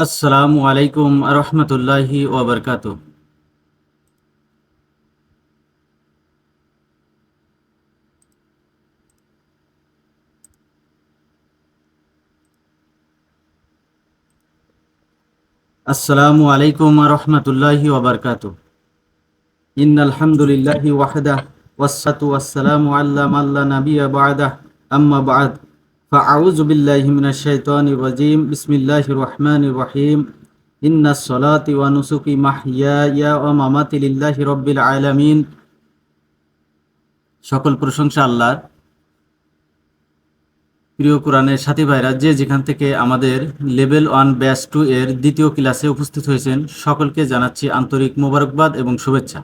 আসসালামু আলাইকুম রহমতুল্লাহি ওয়াবারকাতু। আসসালামু আলাইকুম রহমতুল্লাহি ওয়াবারকাতু। ইন্নাল হামদুলিল্লাহি ওয়াহদাহ ওয়াসসাতু ওয়াসসালামু আলা মান লা নাবিয়্যা বা'দাহ আম্মা বা'দ ফাআউযু বিল্লাহি মিনাশ শাইতানির রাজীম বিসমিল্লাহির রহমানির রহিম ইন্নাস সালাতি ওয়া নুসুকি মাহইয়ায়া ওয়া মামাতি লিল্লাহি রাব্বিল আলামিন। সকল প্রশংসা আল্লাহর। প্রিয় কোরআনের সাথী ভাইরা, যে যেখান থেকে আমাদের লেভেল 1 ব্যাচ 2 এর দ্বিতীয় ক্লাসে উপস্থিত হয়েছেন, সকলকে জানাচ্ছি আন্তরিক মোবারকবাদ এবং শুভেচ্ছা।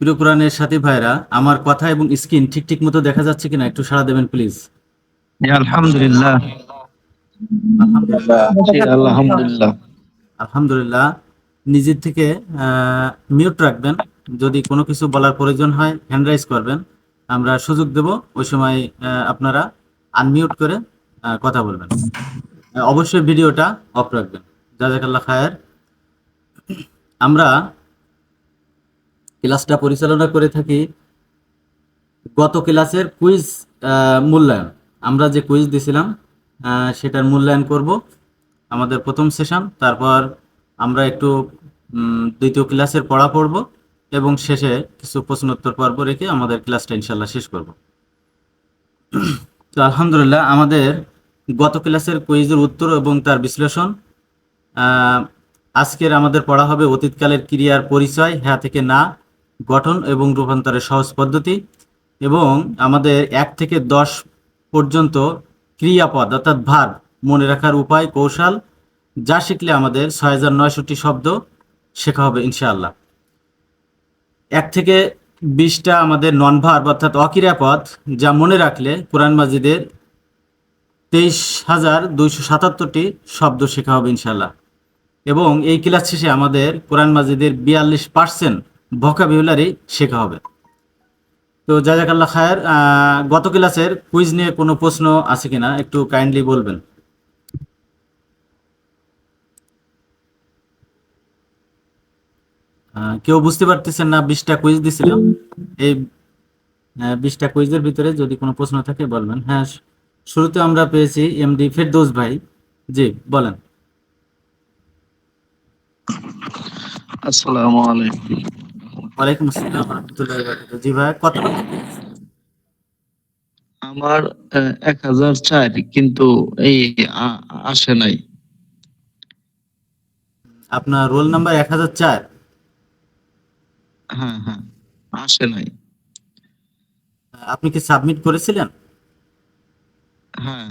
প্রিয় কোরআনের সাথী ভাইরা, আমার কথা এবং স্ক্রিন ঠিক মতো দেখা যাচ্ছে কিনা একটু সাড়া দেবেন প্লিজ। আলহামদুলিল্লাহ। আলহামদুলিল্লাহ। আলহামদুলিল্লাহ। নিজের থেকে মিউট রাখবেন। যদি কোনো কিছু বলার প্রয়োজন হয় হ্যান্ড রাইজ করবেন, আমরা সুযোগ দেব। ওই সময় আপনারা আনমিউট করে কথা বলবেন। অবশ্যই ভিডিওটা অফ রাখবেন। জাযাকাল্লাহ খায়ের। আমরা ক্লাসটা পরিচালনা করে থাকি গত ক্লাসের কুইজ মূল্যায়ন। আমরা যে কুইজ দিছিলাম সেটার মূল্যায়ন করব আমাদের প্রথম সেশন। তারপর আমরা একটু দ্বিতীয় ক্লাসের পড়া পড়ব এবং শেষে কিছু প্রশ্নোত্তর পর্ব রেখে আমাদের ক্লাসটা ইনশাল্লাহ শেষ করব। তো আলহামদুলিল্লাহ, আমাদের গত ক্লাসের কুইজের উত্তর এবং তার বিশ্লেষণ। আজকের আমাদের পড়া হবে অতীতকালের ক্রিয়ার পরিচয়, হ্যাঁ থেকে না, গঠন এবং রূপান্তরের সহজ পদ্ধতি, এবং আমাদের 1 থেকে 10 পর্যন্ত ক্রিয়াপদ অর্থাৎ ভার্ব মনে রাখার উপায় কৌশল, যা শিখলে আমাদের 6069টি শব্দ শেখা হবে ইনশাআল্লাহ। 1 থেকে 20টা আমাদের নন ভার্ব অর্থাৎ অক্রিয়াপদ, যা মনে রাখলে কোরআন মাজিদের 23,277টি শব্দ শেখা হবে ইনশাআল্লাহ। এবং এই ক্লাস শেষে আমাদের কোরআন মাজিদের 42% ভোকাবুলারি শেখা হবে। তো জাযাকাল্লাহ খায়ের। গত ক্লাসের কুইজ নিয়ে কোনো প্রশ্ন আছে কিনা একটু কাইন্ডলি বলবেন। কেউ বুঝতে পারতেছেন না? 20টা কুইজ দিছিলাম। এই 20টা কুইজের ভিতরে যদি কোনো প্রশ্ন থাকে বলবেন। হ্যাঁ, শুরুতে আমরা পেয়েছি এমডি ফেরদৌস ভাই। জি বলেন। আসসালামু আলাইকুম। ওয়ালাইকুম আসসালাম রহমতুল্লাহি ওয়া বারাকাতুহু। জি ভাই, কত আমার 1004, কিন্তু এই আসে নাই। আপনার রোল নাম্বার 1004? হ্যাঁ হ্যাঁ, আসে নাই। আপনি কি সাবমিট করেছিলেন? হ্যাঁ।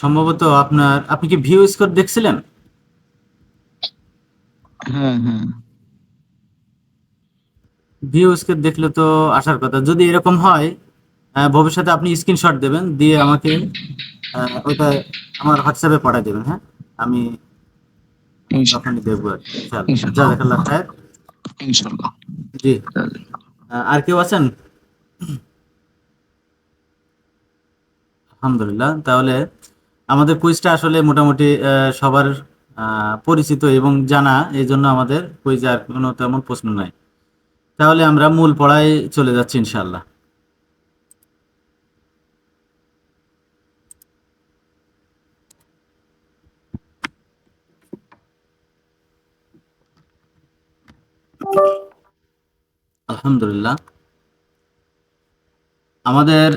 সম্ভবত আপনি কি ভিউ স্কোর দেখছিলেন? হ্যাঁ হ্যাঁ। ভিউ স্কোর দেখলে তো আসার কথা। যদি এরকম হয় ভবিষ্যতে আপনি স্ক্রিনশট দেবেন, দিয়ে আমাকে ওইটা আমার হোয়াটসঅ্যাপে পাঠিয়ে দেবেন। হ্যাঁ, আমি তখনই দেখবো আর কি, ইনশাআল্লাহ। ইনশাল্লাহ জাযাকাল্লাহ খায়ের। ইনশাল্লাহ। জি। আর কেউ আছেন? আলহামদুলিল্লাহ। তাহলে আমাদের কুইজটা আসলে মোটামুটি সবার পরিচিত এবং জানা, এই জন্য আমাদের কুইজে আর কোনো তেমন প্রশ্ন নাই। তাহলে আমরা মূল পড়ায় চলে যাচ্ছি ইনশাআল্লাহ। আলহামদুলিল্লাহ। আমাদের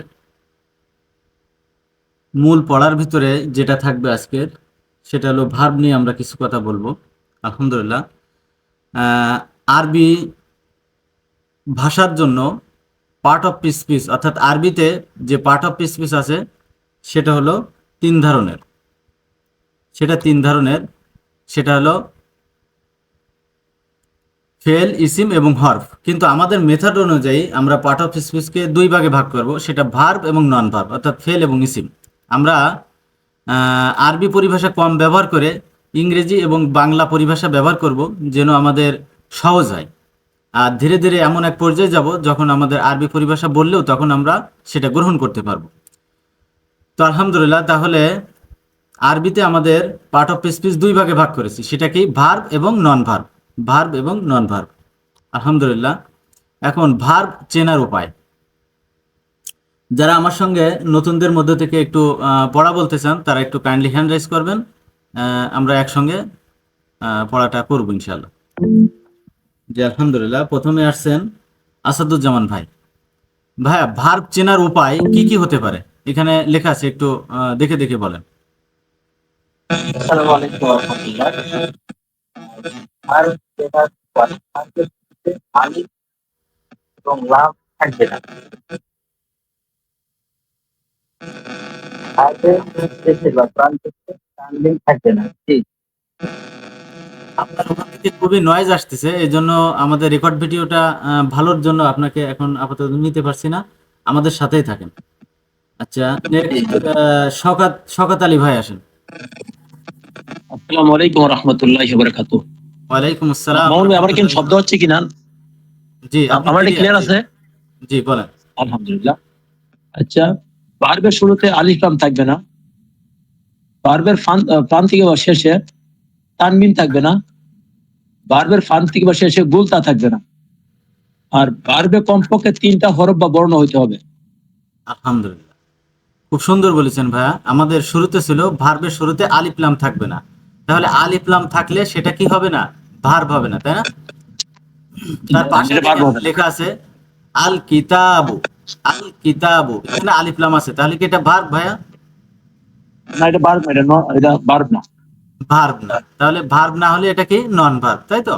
মূল পড়ার ভিতরে যেটা থাকবে আজকের, সেটা হলো ভার্ব নিয়ে আমরা কিছু কথা বলবো। আলহামদুলিল্লাহ। আহ, আরবি ভাষার জন্য পার্ট অফ স্পিচ, অর্থাৎ আরবিতে যে পার্ট অফ স্পিচ আছে সেটা হলো তিন ধরনের। সেটা হলো ফেল, ইসিম এবং হরফ। কিন্তু আমাদের মেথড অনুযায়ী আমরা পার্ট অফ স্পিচকে দুই ভাগে ভাগ করব, সেটা ভার্ব এবং নন ভার্ব, অর্থাৎ ফেল এবং ইসিম। আমরা আরবি পরিভাষা কম ব্যবহার করে ইংরেজি এবং বাংলা পরিভাষা ব্যবহার করব, যেন আমাদের সহজ হয়। আর ধীরে ধীরে এমন এক পর্যায়ে যাব যখন আমাদের আরবি পরিভাষা বললেও তখন আমরা সেটা গ্রহণ করতে পারবো। তো আলহামদুলিল্লাহ, তাহলে আরবিতে আমাদের পার্ট অফ স্পিচ দুই ভাগে ভাগ করেছি, সেটা কি ভার্ব এবং নন ভার্ব। ভার্ব এবং নন ভার্ব। আলহামদুলিল্লাহ। এখন ভার্ব চেনার উপায়। যারা আমার সঙ্গে নতুনদের মধ্যে থেকে একটু পড়া বলতে চান তারা একটু কাইন্ডলি হ্যান্ড রাইজ করবেন। আমরা একসঙ্গে পড়াটা করব ইনশাল্লাহ। জি আলহামদুলিল্লাহ। প্রথমে আসছেন আসাদুজ্জামান ভাই। ভাইয়া, ভার্ব চেনার উপায় কি কি হতে পারে? এখানে লেখা আছে, একটু দেখে দেখে বলেন। আসসালামু আলাইকুম ওয়া রাহমাতুল্লাহ। আর যেটা ভার্বের মধ্যে আলিফ এবং লাম থাকবে না। ভার্বের শেষে বা প্রান্তে তানবিন থাকবে না। জি। আপনার ওখান থেকে খুবই নয়েজ আসতেছে, এই জন্য আমাদের রেকর্ড ভিডিওটা ভালোর জন্য আপনাকে এখন আপাতত নিতে পারছি না। আমাদের সাথেই থাকেন। আচ্ছা, নেক্সট শওকত আলী ভাই আসেন। আসসালামু আলাইকুম ওয়া রাহমাতুল্লাহি ওয়া বারাকাতুহু। ওয়ালাইকুম আসসালাম। মামুন ভাই, আমার কি শব্দ হচ্ছে কিনা? জি, আপনি আমার এটা ক্লিয়ার আছে? জি বলেন। আলহামদুলিল্লাহ। আচ্ছা, ভার্বের শুরুতে আলিফ লাম থাকবে না। ভার্বের প্রান্তিকে বা শেষে তানবিন থাকবে না। ভার্বের প্রান্তিকে বা শেষে গুলতা থাকবে না। আর ভার্বে কমপক্ষে 3টা হরফ বা বর্ণ হইতে হবে। আলহামদুলিল্লাহ, খুব সুন্দর বলেছেন ভাইয়া। আমাদের শুরুতে ছিল ভার্বের শুরুতে আলিফ লাম থাকবে না। তাহলে আলিফ লাম থাকলে সেটা কি হবে না? ভার্ব হবে না, তাই না? তার পাশে এটা ভার্ব দেখেন হবে না। লেখা আছে আল কিতাবু। আল কিতাবু, এখানে আলিফ লাম আছে, তাহলে কি এটা ভার্ব ভাইয়া? না, এটা ভার্ব না, এটা ভার্ব না। ভার্ব না। তাহলে ভার্ব না হলে এটা কি? নন ভার্ব, তাই তো?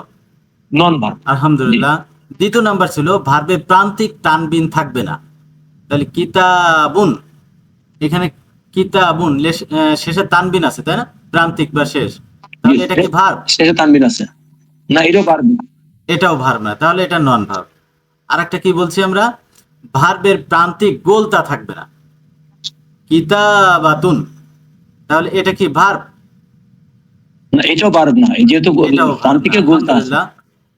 নন ভার্ব। আলহামদুলিল্লাহ। দ্বিতীয় নাম্বার ছিল ভার্বে প্রান্তিক তানবিন থাকবে না। তাহলে কিতাবুন, এখানে কিতাবুন শেষে তানবিন আছে, তাই না? প্রান্তিক বা শেষ। তাহলে এটা কি ভার্ব? শেষে তানবিন আছে না, এটাও ভার্ব না। এটাও ভার্ব না, তাহলে এটা নন ভার্ব। আরেকটা কি বলছি আমরা? ভার্বের প্রান্তিক গোলতা থাকবে না। কিতাবাতুন, তাহলে এটা কি ভার্ব? না, এটাও ভার্ব না, যেহেতু এটাও ভার্ব না। প্রান্তিকে গুলতা আছে। আলহামদুলিল্লাহ।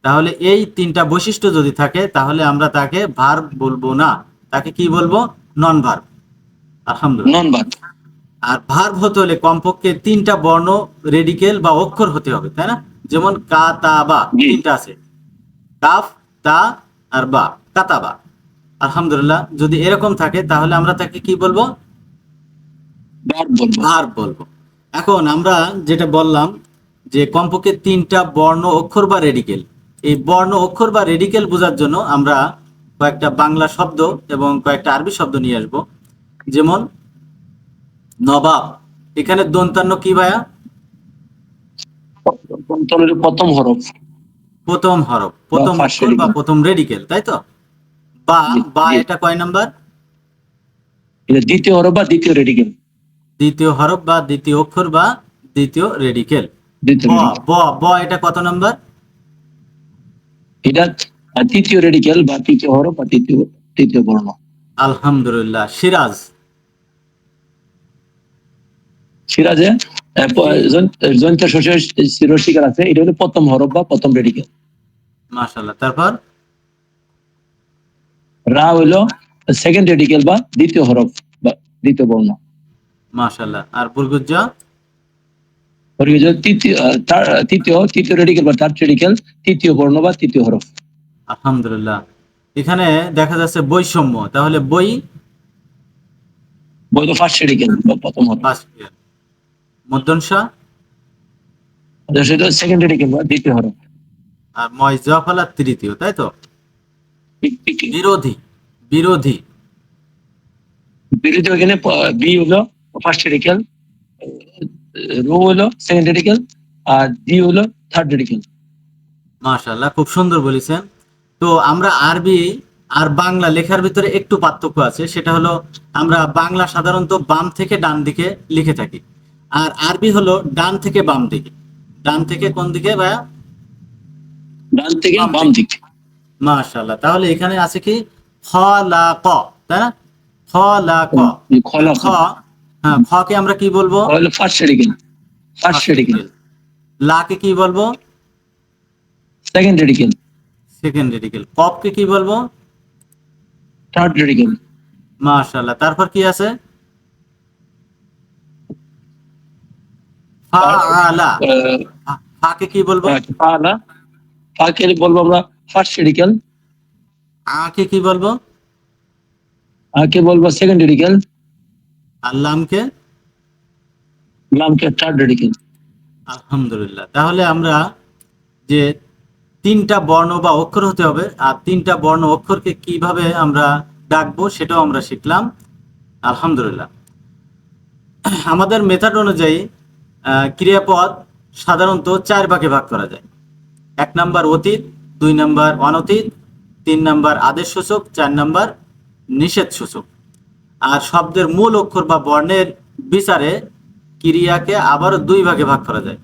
তাহলে এই তিনটা বৈশিষ্ট্য যদি থাকে তাহলে আমরা তাকে ভার্ব বলবো না, তাকে কি বলবো? নন ভার্ব। আলহামদুলিল্লাহ। নন ভার্ব। আর ভার্ব হতে হলে কমপক্ষে 3টা বর্ণ, রেডিকেল বা অক্ষর হতে হবে, তাই না? যেমন কা, তা, বা, জি। 3টা আছে, কাফ, তা আর বা, কাতাবা। আলহামদুলিল্লাহ, যদি এরকম থাকে তাহলে আমরা তাকে কি বলবো? ভার্ব বলবো। ভার্ব বলবো। এখন আমরা যেটা বললাম যে কমপক্ষে 3টা বর্ণ, অক্ষর বা রেডিকেল। এই বর্ণ, অক্ষর বা রেডিকেল বোঝার জন্য আমরা কয়েকটা বাংলা শব্দ এবং কয়েকটা আরবি শব্দ নিয়ে আসবো। যেমন নবাব, এখানে দন্তান্ন কি ভাইয়া? প্রথম হরফ প্রথম হরফ, প্রথম ফার্স্ট অক্ষর বা রেডিকেল। প্রথম রেডিকেল, তাই তো? বা, জি, বা জি। এটা কয় নাম্বার? এটা দ্বিতীয় হরফ বা দ্বিতীয় রেডিকেল। দ্বিতীয় হরফ বা দ্বিতীয় অক্ষর বা দ্বিতীয় রেডিকেল। দ্বিতীয় ব, রেডিকেল। ব, ব এটা কত নাম্বার? এটা তৃতীয় রেডিকেল বা তৃতীয় হরফ বা তৃতীয় বর্ণ। আলহামদুলিল্লাহ। সিরাজ, সিরাজে জয়ন্ত শস্যের শিরস্বীকার আছে, এটা হলো প্রথম হরফ বা প্রথম রেডিকেল। মাশাআল্লাহ। তারপর রা হইলো সেকেন্ড রেডিকেল বা দ্বিতীয় হরফ বা দ্বিতীয় বর্ণ। মাশাআল্লাহ। আর বুরগুজ্জা? তৃতীয় রেডিকেল বা থার্ড রেডিকেল, তৃতীয় বর্ণ বা তৃতীয় হরফ। আলহামদুলিল্লাহ। এখানে দেখা যাচ্ছে বৈষম্য, তাহলে বই বই তো ফার্স্ট রেডিকেল বা প্রথম হরফ। ফার্স্ট ইয়ার। মধ্যনসা? সেটা সেকেন্ড রেডিকেল বা দ্বিতীয় হরফ। আর ময়জাফালা তৃতীয়, তাই তো? বিরোধী, বিরোধী? বিরোধী, ওখানে বি হলো ফার্স্ট রেডিকেল, রো হলো সেকেন্ড রেডিকেল আর ডি হলো থার্ড রেডিকেল। মাশাআল্লাহ, খুব সুন্দর বলেছেন। তো আমরা আরবি আর বাংলা লেখার ভিতরে একটু পার্থক্য আছে, সেটা হলো আমরা বাংলা সাধারণত বাম থেকে ডান দিকে লিখে থাকি, আর আরবি হলো ডান থেকে বাম দিকে। ডান থেকে কোন দিকে ভাইয়া? ডান থেকে বাম বাম দিকে। দিক। মাশাআল্লাহ, তাহলে এখানে আছে কি খলাক, তাই না? খলাক। খলা খ, হ্যাঁ, খকে আমরা কি বলবো? হলো ফার্স্ট রেডিকেল। First radical. লাকে কি বলবো? Second radical. Second radical. কফকে কি বলবো? Third radical. মাশাআল্লাহ, তারপর কি আছে? ফাআলা। ফাকে কি বলবো? ফাআলা। ফাকে বলবো আমরা ফার্স্ট রেডিকেল। আকে কি বলবো? আকে বলবো সেকেন্ড রেডিকেল। আর লামকে? লামকে থার্ড রেডিকেল। আলহামদুলিল্লাহ, তাহলে আমরা যে তিনটা বর্ণ বা অক্ষর হতে হবে, আর তিনটা বর্ণ অক্ষরকে কিভাবে আমরা ডাকবো সেটাও আমরা শিখলাম। আলহামদুলিল্লাহ। আমাদের মেথড অনুযায়ী ক্রিয়াপদ সাধারণত 4 ভাগে ভাগ করা যায়। 1 নাম্বার অতীত, 2 নাম্বার অনতীত, 3 নাম্বার আদেশ সূচক, 4 নাম্বার নিষেধ সূচক। আর শব্দের মূল অক্ষর বা বর্ণের বিচারে ক্রিয়াকে আবারও 2 ভাগে ভাগ করা যায়।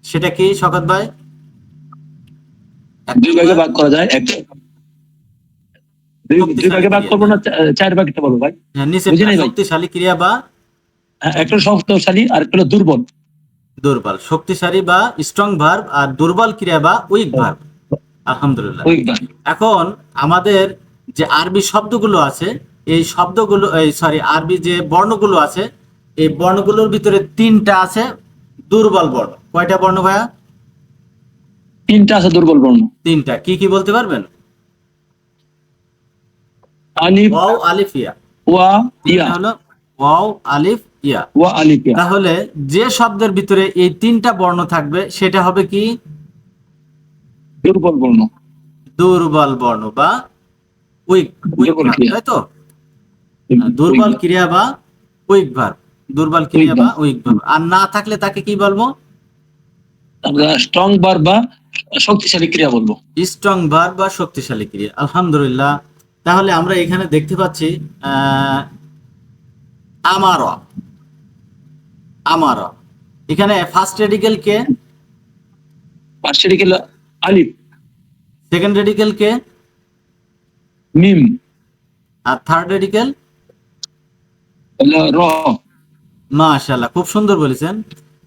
সেটা কি শওকত ভাই? দুই ভাগে ভাগ করা যায়। একটা দুই ভাগে ভাগ করবো না, চার ভাগটা বলবো ভাই। হ্যাঁ, নিচে বুঝি নাই ভাই। শক্তিশালী ক্রিয়া বা একটা শক্তিশালী আর একটা হলো দুর্বল। দুর্বল। শক্তিশালী বা স্ট্রং ভার্ব, আর দুর্বল ক্রিয়া বা উইক ভার্ব। আলহামদুলিল্লাহ। Week verb. এখন আমাদের যে আরবি শব্দগুলো আছে, এই শব্দগুলো আরবি যে বর্ণগুলো আছে, এই বর্ণগুলোর ভিতরে 3টা আছে দুর্বল বর্ণ। কয়টা বর্ণ ভাইয়া? 3টা আছে দুর্বল বর্ণ। 3টা। কি কি বলতে পারবেন? আলিফ, ওয়াও, আলিফ, ইয়া। ওয়া, ইয়া। হলো ওয়াও, আলিফ, ইয়া। ওয়া, আলিফ, ইয়া। তাহলে যে শব্দের ভিতরে এই 3টা বর্ণ থাকবে সেটা হবে কি? দুর্বল বর্ণ। দুর্বল বর্ণ বা উইক দুর্বল ভার্ব, ক্রিয়া। তাই তো? দুর্বল ক্রিয়া বা উইক ভার্ব। দুর্বল ক্রিয়া বা উইক ভার্ব। আর না থাকলে তাকে কি বলবো? আমরা স্ট্রং ভার্ব বা শক্তিশালী ক্রিয়া বলবো। স্ট্রং ভার্ব বা শক্তিশালী ক্রিয়া। আলহামদুলিল্লাহ, তাহলে আমরা এখানে দেখতে পাচ্ছি আমারা। আমারা এখানে ফার্স্ট রেডিকেল কে? ফার্স্ট রেডিকেল আলিফ। সেকেন্ড রেডিকেল কে? মিম। আর থার্ড রেডিকেল? হলো র। মাশাআল্লাহ, খুব সুন্দর বলেছেন।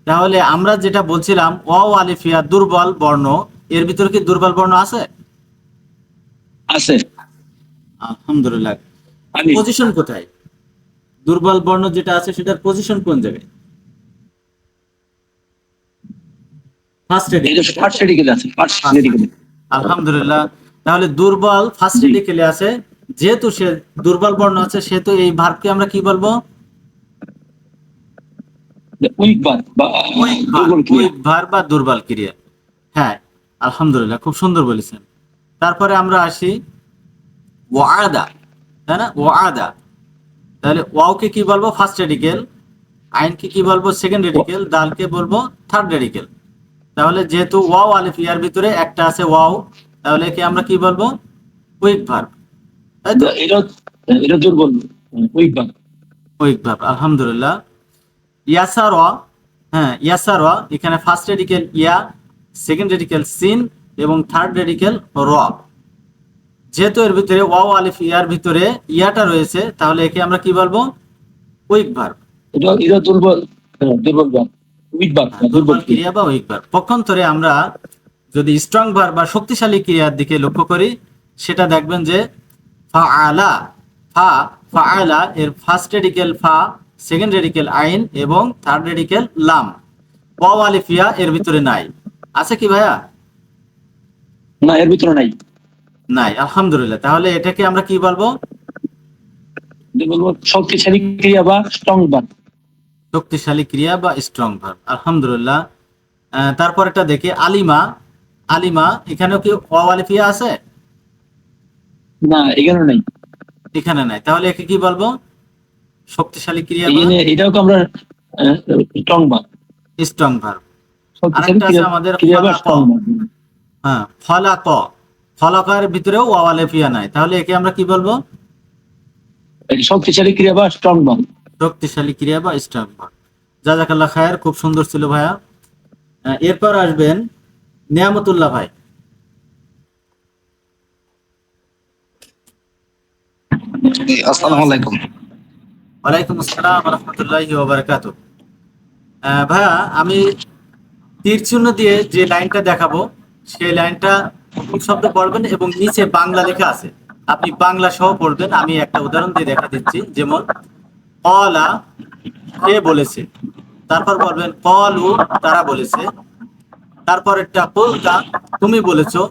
তাহলে আমরা যেটা বলছিলাম ওয়াও, আলিফ, ইয়া দুর্বল বর্ণ, এর ভিতরে কি দুর্বল বর্ণ আছে? আছে। আলহামদুলিল্লাহ। আলিফ। পজিশন কোথায়? দুর্বল বর্ণ যেটা আছে সেটার পজিশন কোন জায়গায়? ফার্স্ট এই যে ফার্স্ট রেডিকেল আছে। First radical. আলহামদুলিল্লাহ, তাহলে দুর্বল ফার্স্ট রেডিকেলে আছে। যেহেতু সে দুর্বল বর্ণ আছে, সেহেতু এই ভার্বকে আমরা কি বলবো? উইক ভার্ব বা দুর্বল ক্রিয়া। উইক ভার্ব বা দুর্বল ক্রিয়া। হ্যাঁ, আলহামদুলিল্লাহ, খুব সুন্দর বলেছেন। তারপরে আমরা আসি ওয়াদা, তাই না? ওয়াদা। তাহলে ওয়াওকে কি বলবো? First radical. আইনকে কি বলবো? Second radical. দালকে বলবো থার্ড রেডিকেল। তাহলে যেহেতু ওয়াও, আলিফ, ইয়ার ভিতরে একটা আছে ওয়াও, তাহলে একে আমরা কি বলবো? উইক ভার্ব, তাই তো? এটা দুর্বল উইক ভার্ব। Week verb. আলহামদুলিল্লাহ। ইয়াসারা, হ্যাঁ, ইয়াসারা এখানে ফার্স্ট রেডিকেল ইয়া, সেকেন্ড রেডিকেল সিন এবং থার্ড রেডিকেল র। যেহেতু এর ভিতরে ওয়াও, আলিফ, ইয়ার ভিতরে ইয়াটা রয়েছে, তাহলে একে আমরা কি বলবো? Week verb. এটা দুর্বল দুর্বল ভার্ব। উইক ভার্ব দুর্বল ক্রিয়া বা উইক ভার্ব। পক্ষান্তরে আমরা যদি স্ট্রং ভার্ব বা শক্তিশালী ক্রিয়ার দিকে লক্ষ্য করি, সেটা দেখবেন যে ফাআলা, ফাআলা এর ফার্স্ট রেডিকেল ফা, সেকেন্ড রেডিকেল আইন এবং থার্ড রেডিকেল লাম। ওয়াও, আলিফ, ইয়া এর ভিতরে নাই। আছে কি ভাইয়া? না, এর ভিতরে নাই। নাই। আলহামদুলিল্লাহ, তাহলে এটাকে আমরা কি বলবো? বলবো শক্তিশালী ক্রিয়া বা স্ট্রং ভার্ব। শক্তিশালী ক্রিয়া বা স্ট্রং ভার্ব। আলহামদুলিল্লাহ। তারপর এটা দেখি আলিমা। আলিমা এখানেও কি ওয়াও, আলিফ, ইয়া আছে? না, এখানে নাই। এখানে নাই। তাহলে একে কি বলবো? শক্তিশালী ক্রিয়া বা এটাও আমরা স্ট্রং ভার্ব। Strong verb. শক্তিশালী আরেকটা আছে আমাদের ক্রিয়া বা ফলাক। Strong verb. হ্যাঁ, ফলাক। ফলাকের ভিতরেও ওয়ালেফিয়া নাই, তাহলে একে আমরা কি বলবো? শক্তিশালী ক্রিয়া বা স্ট্রং ভার্ব। শক্তিশালী ক্রিয়া বা স্ট্রং ভার্ব। জাযাকাল্লাহ খায়ের, খুব সুন্দর ছিল ভাইয়া। এরপর আসবেন নিয়ামতুল্লাহ ভাই। আসসালামু আলাইকুম। ওয়ালাইকুম আসসালাম ওয়া রাহমাতুল্লাহি ওয়া বারাকাতুহু। ভাইয়া, আমি তীর চিহ্ন দিয়ে যে লাইনটা দেখাবো সেই লাইনটা মৌখিক শব্দ পড়বেন এবং নিচে বাংলা লেখা আছে, আপনি বাংলা সহ পড়বেন। আমি একটা উদাহরণ দিয়ে দেখা দিচ্ছি, যেমন কলা, সে বলেছে, তারপর বলবেন কলু, তারা বলেছে, তারপর একটা কুলতা, তুমি বলেছো,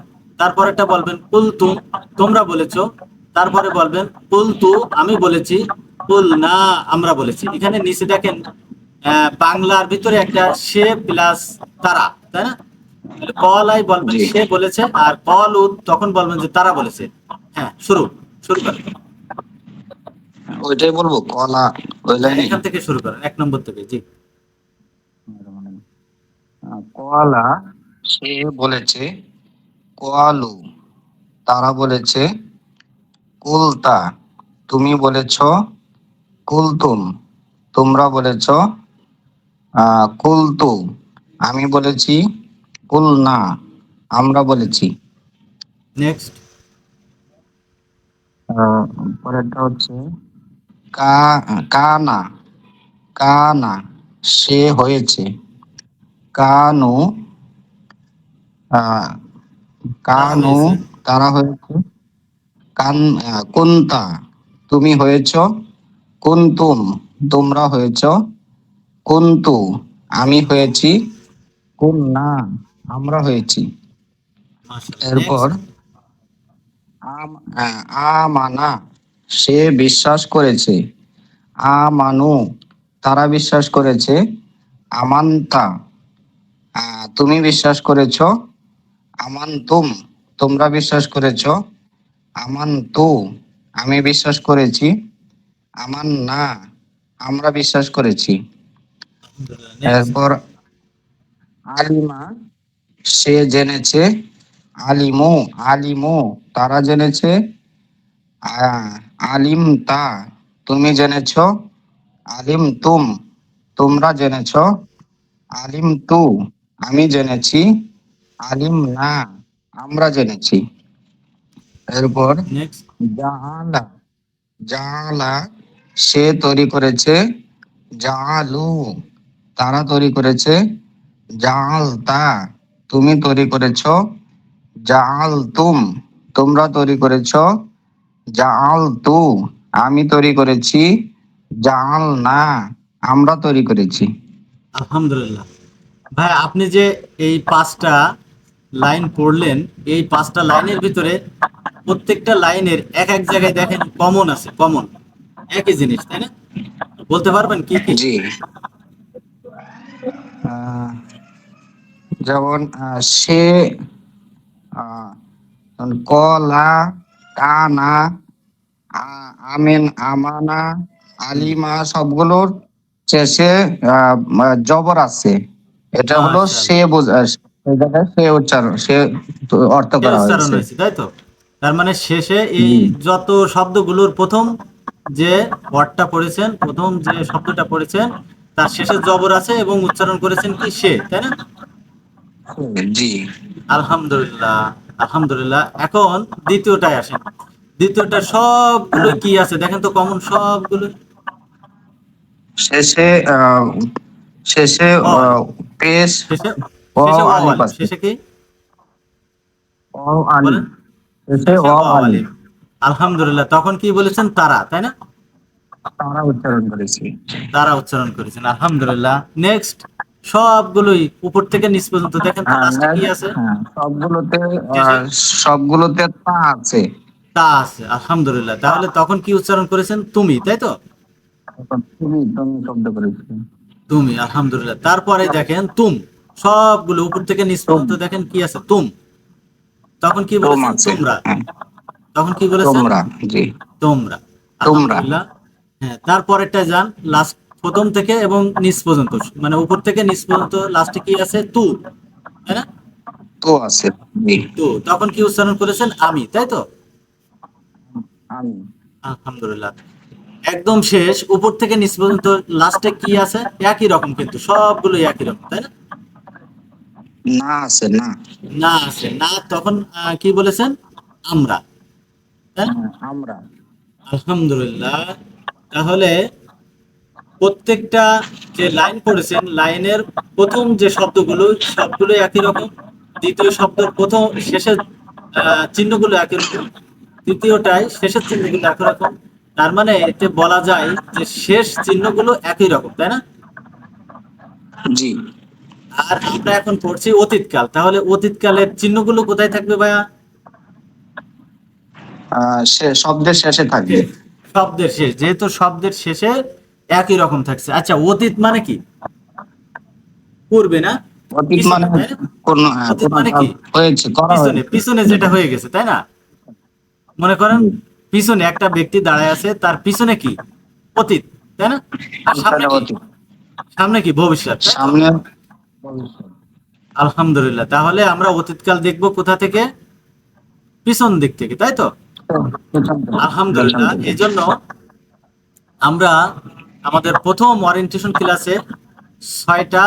তারপর একটা বলবেন কুলতুম, তোমরা বলেছো, তারপরে বলবেন কুলতু, আমি বলেছি, কুল না, আমরা বলেছি। এখানে নিচে দেখেন বাংলার ভিতরে একটা সে প্লাস তারা, তাই না? তাহলে কলাই বলবেন জি, সে বলেছে, আর কলু তখন বলবেন যে তারা বলেছে। হ্যাঁ, শুরু শুরু করেন। ওইটাই বলবো, কলা ওই হ্যাঁ, লাইনে। এখান থেকে শুরু করেন, 1 নম্বর থেকে। জি। কলা, সে বলেছে, কোয়ালু, তারা বলেছে, কুলতা, তুমি বলেছ, কুলতুম, তোমরা বলেছ, কুলতু, আমি বলেছি, কুলনা, আমরা বলেছি। নেক্সট। পরেরটা হচ্ছে কা কানা, কানা, সে হয়েছে, কানু, আহ, তারা কানু, হয়েছে। তারা হয়েছে, কুন্তা, তুমি হয়েছ, কুন্তুম, তোমরা হয়েছ, কুন্তু, আমি হয়েছি, কুন্না, আমরা হয়েছি। মাশাআল্লাহ। এরপর নেক্সট। আমানা, সে বিশ্বাস করেছে, আমানু, তারা বিশ্বাস করেছে, আমান্তা, তুমি বিশ্বাস করেছ, আমান্তুম, তোমরা বিশ্বাস করেছ, আমান্তু, আমি বিশ্বাস করেছি, আমান্না, আমরা বিশ্বাস করেছি। নেক্সট। এরপর আলিমা, সে জেনেছে, আলিমু, আলিমু, তারা জেনেছে, আলিম তা, তুমি জেনেছ, আলিম তুম, তোমরা জেনেছ, আলিম তু, আমি জেনেছি, আলিম না, আমরা জেনেছি। এরপর নেক্সট। জাআলা, জাআলা, সে তৈরি করেছে, জাআলু, তারা তৈরি করেছে, জাআলতা, তুমি তৈরি করেছ, জাআলতুম, তোমরা তৈরি করেছ, জাআলতু, আমি তৈরি করেছি, জাআলনা, আমরা তৈরি করেছি। আলহামদুলিল্লাহ। ভাই, আপনি যে এই 5টা লাইন পড়লেন, এই 5টা লাইনের ভিতরে প্রত্যেকটা লাইনের এক এক জায়গায় দেখেন কমন আছে, কমন একই জিনিস, তাই না? বলতে পারবেন কি কি? জি, যেমন সে, আহ, কলা, কানা, আমিন, আমানা, আলিমা, সবগুলোর শেষে জবর আছে। এটা হলো সে মাশাআল্লাহ। সেই জায়গায় সে উচ্চারণ, সে অর্থ সে করা উচ্চারণ হয়েছে। হয়েছে, তাই তো? তার মানে শেষে এই জি, যত শব্দগুলোর প্রথম যে ওয়ার্ডটা পড়েছেন, প্রথম যে শব্দটা পড়েছেন, তার শেষে জবর আছে এবং উচ্চারণ করেছেন কি সে, তাই না? জি, আলহামদুলিল্লাহ। আলহামদুলিল্লাহ। এখন দ্বিতীয়টায় আসেন। দ্বিতীয়টা সবগুলো কি আছে দেখেন তো, কমন সবগুলো। শেষে শেষে অ আলিফ। পেশ, শেষে অ শেষে অ আলিফ আলিফ। আছে, শেষে কি অ আলিফ, বলেন? শেষে শেষে অ অ আলিফ, আলিফ। আলহামদুলিল্লাহ। তখন কি বলেছেন? তারা, তাই না? তারা উচ্চারণ করেছি। তারা উচ্চারণ করেছেন। আলহামদুলিল্লাহ। নেক্সট। সবগুলোই উপর থেকে নিচ পর্যন্ত দেখেন তো হ্যাঁ, লাস্টে কি আছে? হ্যাঁ, সবগুলোতে শেষে সবগুলোতে তা আছে। তা আছে। আলহামদুলিল্লাহ। তাহলে তখন কি উচ্চারণ করেছেন? তুমি, তাই তো? তুমি, তুমি শব্দ করেছি। তুমি। আলহামদুলিল্লাহ। তারপরে দেখেন তুম। সবগুলো উপর থেকে নিচ তুম, পর্যন্ত দেখেন কি আছে? তুম। তখন কি তুম বলেছেন? আছে। তোমরা। হ্যাঁ, তখন কি বলেছেন? তোমরা, জি, তোমরা। তোমরা। আলহামদুলিল্লাহ। হ্যাঁ, তারপরেরটা যান, লাস্ট প্রথম থেকে এবং নিচ পর্যন্ত, মানে উপর থেকে নিচ পর্যন্ত লাস্টে কি আছে? তু, তাই না? তো আছে। জি। তু, তখন কি উচ্চারণ করেছেন? আমি, তাই তো? আমি। আলহামদুলিল্লাহ। একদম শেষ উপর থেকে নিচ পর্যন্ত লাস্টে কি আছে? একই রকম, কিন্তু সবগুলো একই রকম, তাই না? না আছে না। না আছে না, তখন কি বলেছেন? আমরা, তাই না? হ্যাঁ, আমরা। আলহামদুলিল্লাহ। তাহলে প্রত্যেকটা যে লাইন পড়েছেন, লাইনের প্রথম যে শব্দগুলো, সবগুলো একই রকম। দ্বিতীয় শব্দ প্রথম শেষের চিহ্নগুলো একই রকম। তৃতীয়টায় শেষের চিহ্নগুলো একই রকম। তার মানে এতে বলা যায় যে শেষ চিহ্নগুলো একই রকম, তাই না? জি। আর আমরা এখন পড়ছি অতীতকাল, তাহলে অতীতকালের চিহ্নগুলো কোথায় থাকবে ভাইয়া? সে শব্দের শেষে থাকবে। শব্দের শেষ, যেহেতু শব্দের শেষে একই রকম থাকছে। আচ্ছা, অতীত মানে কি? পূর্বে না? অতীত পিছনে, মানে তাই না? কোন অতীত কোন মানে কাজ কি? হয়েছে, করা পিছনে, হয়েছে। পিছনে যেটা হয়ে গেছে, তাই না? মনে করেন পিছনে একটা ব্যক্তি দাঁড়ায় আছে, তার পিছনে কি? অতীত, তাই না? আর সামনে সেটা কি? অতীত। সামনে কি? ভবিষ্যৎ, তাই তো? সামনে ভবিষ্যৎ। আলহামদুলিল্লাহ। তাহলে আমরা অতীতকাল দেখব কোথা থেকে? পিছন দিক থেকে, তাই তো? পেছন থেকে, পেছন আলহামদুলিল্লাহ। থেকে। এই জন্য আমরা আমাদের প্রথম ওরিয়েন্টেশন ক্লাসে 6টা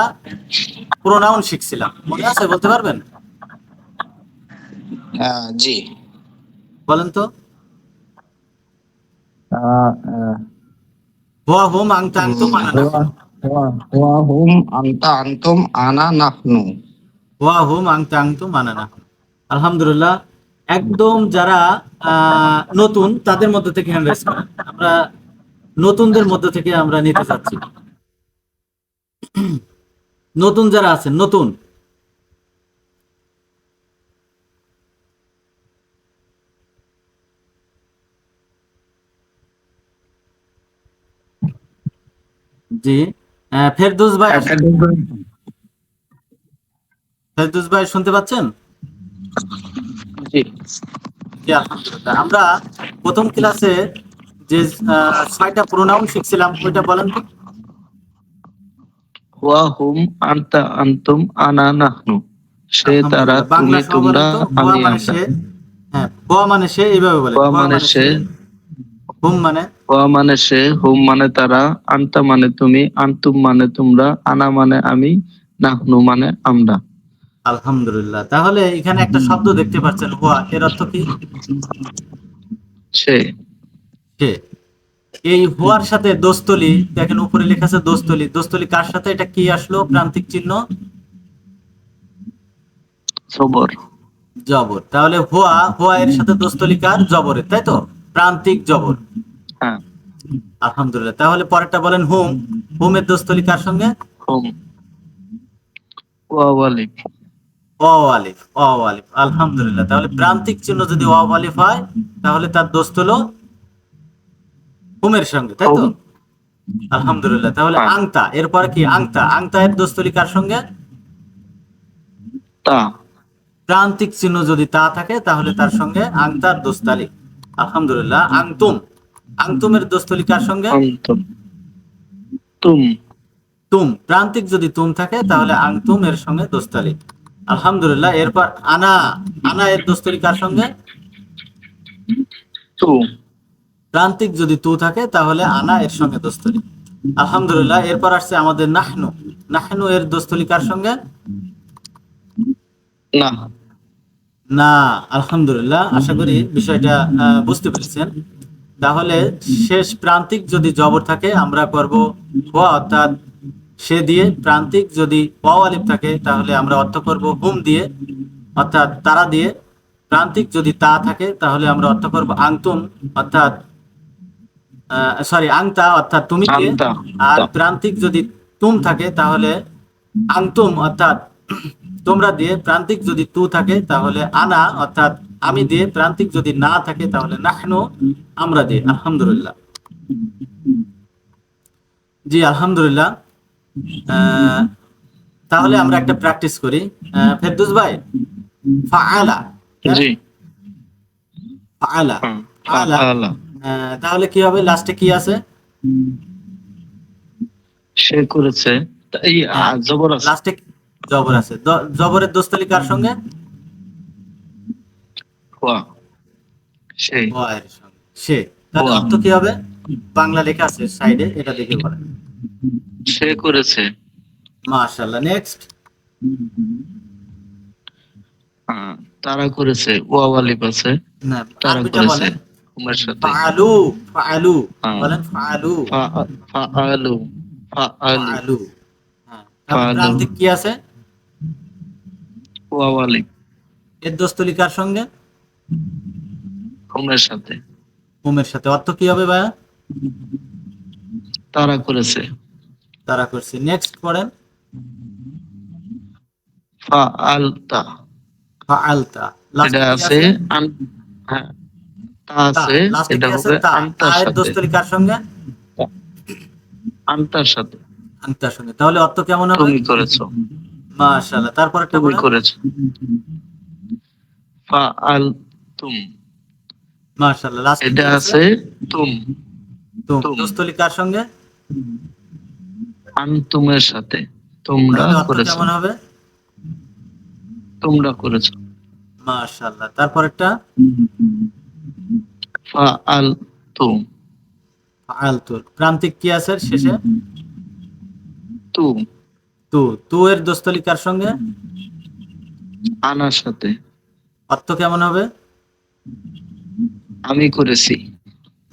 প্রোনাউন শিখছিলাম, মনে আছে? বলতে পারবেন? জি। বলেন তো। আহ, আহ, হুয়া, হুম, আংতা, আংতুম, আনা, হুয়া নাহনু। হুয়া হুয়া হুম আনতা আনতুম আনা নাহনু। হুয়া, হুম, আংতা, আংতুম, আনা, নাহনু। আলহামদুলিল্লাহ। একদম যারা নতুন, তাদের মধ্যে থেকে হ্যান্ড রাইজ করেন। আমরা নতুনদের মধ্যে থেকে আমরা নিতে চাচ্ছি। নতুন যারা আছেন, নতুন। জি। ফেরদৌস ভাই আসেন। ফেরদৌস ভাই শুনতে পাচ্ছেন? জি। জি, আলহামদুলিল্লাহ। আমরা প্রথম ক্লাসে যে 6টা প্রোনাউন শিখছিলাম, ওইটা বলেন তো। হুয়া হুম আনতা আনতুম আনা নাহনু। সে তারা, আলহামদুলিল্লাহ। বাংলা তুমি সহ তোমরা, বলেন তো। হুয়া আমি মানে আমরা। সে। হ্যাঁ, হুয়া মানে সে, এইভাবে বলেন। হুয়া হুয়া মানে মানে সে, সে, হুম মানে। হুয়া মানে সে, হুম মানে তারা, আনতা মানে তুমি, আনতুম মানে তোমরা, আনা মানে আমি, নাহনু মানে আমরা। আলহামদুলিল্লাহ। তাহলে এখানে একটা শব্দ দেখতে পাচ্ছেন, হুয়া, এর অর্থ কি? সে। সে। এই হুয়ার সাথে দোস্তলি, দেখেন উপরে লেখা আছে দোস্তলি। দোস্তলি কার সাথে? এটা কি আসলো? প্রান্তিক চিহ্ন সবর। জবর। তাহলে হুয়া, হুয়া এর সাথে দোস্তলি কার? জবরের, তাই তো? প্রান্তিক জবর। হ্যাঁ। আলহামদুলিল্লাহ। তাহলে পরেরটা বলেন, হুম। হুম এর দোস্তলি কার সঙ্গে? হুম। ওয়া ওয়ালিক। অ আলিফ, অ আলিফ। আলহামদুলিল্লাহ। তাহলে প্রান্তিক চিহ্ন যদি অ আলিফ হয়, তাহলে তার দোস্ত হলো হুমের সঙ্গে, তাই তো? হুম। আলহামদুলিল্লাহ। তাহলে হ্যাঁ। আংতা, এরপর কি? আংতা, আংতা এর দোস্তলি কার সঙ্গে? তা। প্রান্তিক চিহ্ন যদি তা থাকে, তাহলে তার সঙ্গে আংতার দোস্তালি। আলহামদুলিল্লাহ। আংতুম, আংতুমের দোস্তলি কার সঙ্গে? অন্তম। তুম। তুম, প্রান্তিক যদি তুম থাকে, তাহলে আংতুম এর সঙ্গে দোস্তালি। আলহামদুলিল্লাহ। এরপর আনা, আনা এর দোস্তলি কার সঙ্গে? তু। প্রান্তিক যদি তু থাকে, তাহলে আনা এর সঙ্গে দোস্তলি। আলহামদুলিল্লাহ। এরপর আসছে আমাদের নাহনু। নাহনু এর দোস্তলি কার সঙ্গে? না। না। আলহামদুলিল্লাহ। আশা করি বিষয়টা বুঝতে পেরেছেন। তাহলে শেষ প্রান্তিক যদি জবর থাকে, আমরা করব ওয়া, অর্থাৎ সে দিয়ে। প্রান্তিক যদি ওয়াও আলিফ থাকে, তাহলে আমরা অর্থ করব হুম দিয়ে, অর্থাৎ তারা দিয়ে। প্রান্তিক যদি তা থাকে, তাহলে আমরা অর্থ করব আংতুম, অর্থাৎ সরি, আংতা, অর্থাৎ তুমি দিয়ে। আন্তা। আর প্রান্তিক যদি তুম থাকে, তাহলে আংতুম, অর্থাৎ তোমরা দিয়ে। প্রান্তিক যদি তু থাকে, তাহলে আনা, অর্থাৎ আমি দিয়ে। প্রান্তিক যদি না থাকে, তাহলে নাহনু, আমরা দিয়ে। আলহামদুলিল্লাহ। জি, আলহামদুলিল্লাহ। আহ, তাহলে আমরা একটা প্র্যাকটিস করি। ফেরদৌস ভাই, ফাআলা, তাই না? জি। ফাআলা, হ্যাঁ। ফাআলা। আলা। তাহলে কি হবে? লাস্টে কি আছে? সে করেছে। এই জবর আছে। লাস্টে জবর আছে। জবরের দোস্তলি কার সঙ্গে? হুয়া। সে। ওয়া এর সঙ্গে। সে। তাহলে হুয়া। অর্থ কি হবে? বাংলা লেখা আছে সাইডে, এটা দেখে বলেন। সে করেছে। মাশাআল্লাহ। নেক্সট। তারা করেছে, ওয়াও আলিফ আছে। না, তারা আরবিটা করেছে বলেন। হুমের সাথে। ফাআলু, ফাআলু হ্যাঁ। বলেন, ফাআলু, ফাআলু। ফাআলু। ফাআলু। হ্যাঁ, তারপর ফাআলু। প্রান্তিক কি আছে? ওয়াও আলিফ এর দোস্তলি কার সঙ্গে? হুমের সাথে। হুমের সাথে। অর্থ কি হবে ভাইয়া? তারা করেছে। তারা করছে। নেক্সট পড়েন। ফাআলতা। ফাআলতা। লাস্টে এটা কি আছে আছে? হ্যাঁ, তা তা। আছে। লাস্টে এটা কি আছে? হবে তা। তা আনতার এর সাথে। দোস্তলি কার সঙ্গে? আনতার সাথে। আনতার সঙ্গে। তাহলে অর্থ কেমন হবে? তুমি করেছো। মাশাআল্লাহ। তারপরেরটা তুমি বলেন। করেছো। ফাআলতুম। মাশাআল্লাহ। লাস্টে এটা কি আছে? আছে তুম। তুম। তুম। দোস্তলি কার সঙ্গে? আনতুমের সাথে। তোমরা তাহলে অর্থ করেছো। কেমন হবে? তোমরা করেছো। মাশাআল্লাহ। তারপরেরটা? ফাআলতুম। ফাআলতুর। প্রান্তিক কি আছে শেষে? তু। তু। তু এর দোস্তলি কার সঙ্গে? আনার সাথে। অর্থ কেমন হবে? আমি করেছি।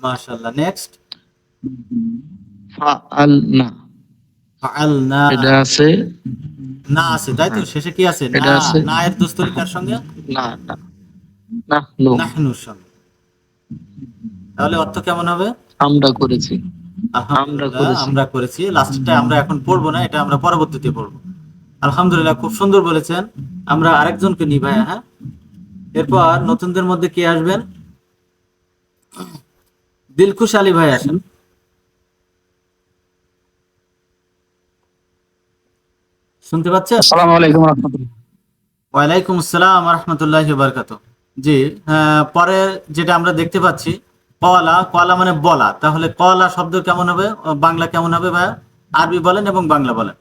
মাশাআল্লাহ। নেক্সট। ফাআলনা। ফাআলনা। এটা আছে। না আছে, তাই তো? হ্যাঁ, শেষে কি আছে? এটা না। আছে। না এর দোস্তলি কার সঙ্গে? না না না নো। নাহনুর সঙ্গে। তাহলে অর্থ কেমন হবে? আমরা করেছি। আমরা আলহামদুলিল্লাহ, করেছি। আমরা করেছি। লাস্টটা আমরা এখন পড়বো না, এটা আমরা পরবর্তীতে পড়বো। আলহামদুলিল্লাহ, খুব সুন্দর বলেছেন। আমরা আরেকজনকে নিই ভাইয়া, হ্যাঁ? এরপর নতুনদের মধ্যে কে আসবেন? দিলখুশ আলী ভাই আসেন। শুনতে পাচ্ছেন? আসসালামু আলাইকুম রহমতুল্লাহ। ওয়ালাইকুম আসসালাম রাহমাতুল্লাহি ওয়া বারাকাতুহু। জি, পরে যেটা আমরা দেখতে পাচ্ছি, কলা। কলা মানে বলা। তাহলে কলা শব্দ কেমন হবে? বাংলা কেমন হবে ভাইয়া? আরবি বলেন এবং বাংলা বলেন।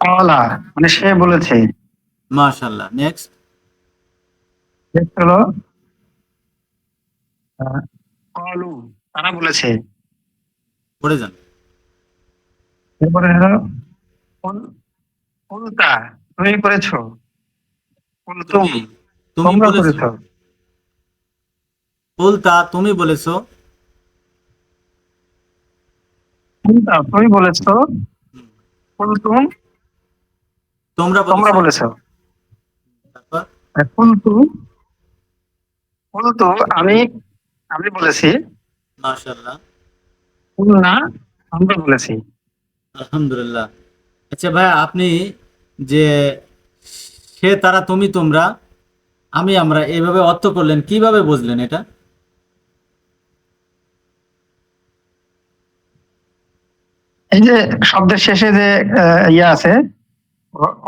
কলা মানে সে বলেছে। মাশাআল্লাহ। নেক্সট। Next হলো আহ, কলু, তারা বলেছে। পড়ে যান। এরপরে হলো উল্টা, তুমি করেছো। তুম, তুমি। তুমি তোমরা বলেছো। করেছো। উল্টা তুমি বলেছো। উল্টা তুমি বলেছো। তুম, তোমরা তোমরা বলেছো। বলেছো। তারপর কুলতু, কুলতু আমি, আমি বলেছি। মাশাআল্লাহ। না, আমরা বলেছি। আলহামদুলিল্লাহ। আচ্ছা ভাইয়া, আপনি যে সে, তারা, তুমি, তোমরা, আমি, আমরা এইভাবে অর্থ করলেন, কিভাবে বুঝলেন এটা? এই যে শব্দের শেষে যে ইয়ে আছে,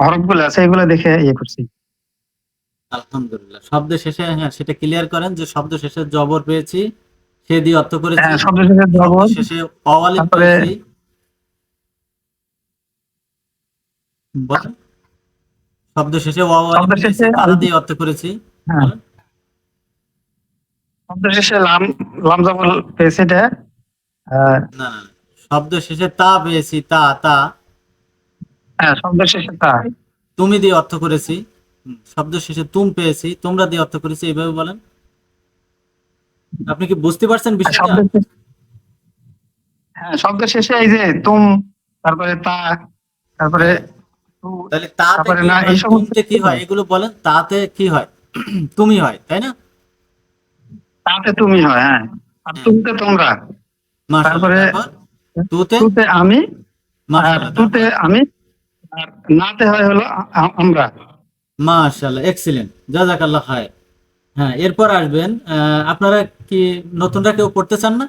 হরফ গুলো আছে, এগুলো দেখে ইয়ে করছি। আলহামদুলিল্লাহ। শব্দ শেষে, হ্যাঁ, সেটা ক্লিয়ার করেন যে শব্দ শেষে জবর পেয়েছি, সে দিয়ে অর্থ করেছি। হ্যাঁ, শব্দের শেষে শব্দ জবর, শেষে অওয়ালিফ তারপরে পেয়েছি। বলেন। শব্দ শেষে অওয়ালিফ শব্দের পেয়েছি, শেষে তারা দিয়ে অর্থ করেছি। হ্যাঁ, বলেন। শব্দের শেষে লাম, লাম জবর পেয়েছে এটা। না, না, না। শব্দ শেষে তা পেয়েছি, তা, তা। হ্যাঁ, শব্দের শেষে তা। তুমি দিয়ে অর্থ করেছি। শব্দ শেষে তুম পেয়েছি, তোমরা দিয়ে অর্থ করেছি। এইভাবে বলেন। আপনি কি বুঝতে পারছেন আর বিষয়টা? শব্দের শেষে, হ্যাঁ, শব্দের শেষে এই যে তুম, তারপরে তা, তারপরে হ্যাঁ। তু, তাহলে তাতে তারপরে কি না, এই হয়, সমস্ত তুমতে কি হয়, এগুলো বলেন। তাতে কি হয়? তুমি হয়, তাই না? তাতে তুমি হয়। হ্যাঁ, আর হ্যাঁ। তুমতে তোমরা, মাশাআল্লাহ। তারপরে তারপর তুতে। তুতে আমি, আর মাশাআল্লাহ। তুতে তারপর আমি, আর নাতে হয় হলো আমরা। মাশাআল্লাহ, এক্সিলেন্ট, জাযাকাল্লাহ খায়ের। হ্যাঁ, এরপর আসবেন। আপনারা কি নতুনরা কেউ পড়তে চান না?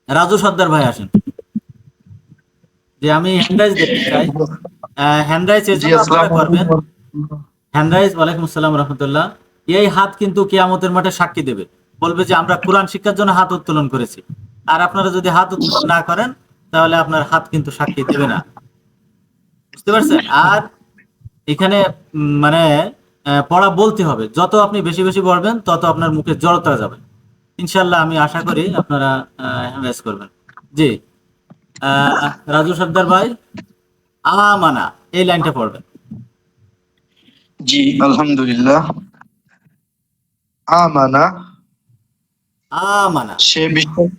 রাজু সর্দার ভাই আসেন। যে আমি হ্যান্ডরাইজ দেখতে চাই। হ্যান্ডরাইজ এর জি, জন্য আপনারা আসসালামু করবেন। আলাইকুম। হ্যান্ডরাইজ। ওয়ালাইকুম আসসালাম রহমতুল্লাহ। এই হাত কিন্তু কিয়ামতের মাঠে সাক্ষী দেবে। বলবে যে আমরা কোরআন শিক্ষার জন্য হাত উত্তোলন করেছি। আর আপনারা যদি হাত উত্তোলন না করেন তাহলে আপনার হাত কিন্তু সাক্ষী দেবে না। বুঝতে পারছেন? আর এখানে মানে পড়া বলতে হবে, যত আপনি বেশি বেশি পড়বেন তত আপনার মুখে জড়তা যাবে। ইনশাল্লাহ আমি আশা করি আপনারা হ্যান্ডেল করবেন। জি, রাজু সর্দার ভাই, আমানা এই লাইনটা পড়বেন। জি আলহামদুলিল্লাহ। আমানা আমানা। সে বিশ্বাস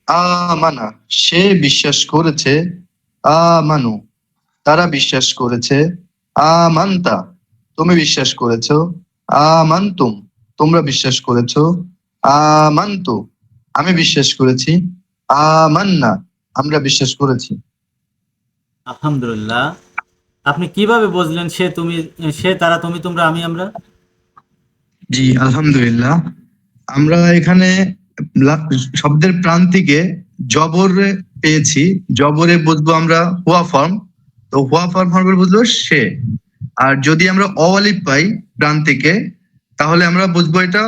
আমানা সে বিশ্বাস করেছে। আমানু তারা বিশ্বাস করেছে। আমান্তা তুমি বিশ্বাস করেছো। আমান্তুম তোমরা বিশ্বাস করেছো। আমান্তু আমি বিশ্বাস করেছি। আমান্না আমরা বিশ্বাস করেছি। আলহামদুলিল্লাহ। আপনি কিভাবে বুঝলেন সে তুমি, সে তারা, তুমি তোমরা, আমি আমরা? জি আলহামদুলিল্লাহ। আমরা এখানে শব্দের প্রান্তিকে জবর পেয়েছি। জবরে বুঝবো আমরা হুয়া ফর্ম, তো হুয়া ফর্ম হবে বুঝবো সে। আর যদি আমরা অলিফ পাই প্রান্তিকে, তাহলে আমরা বুঝবো এটা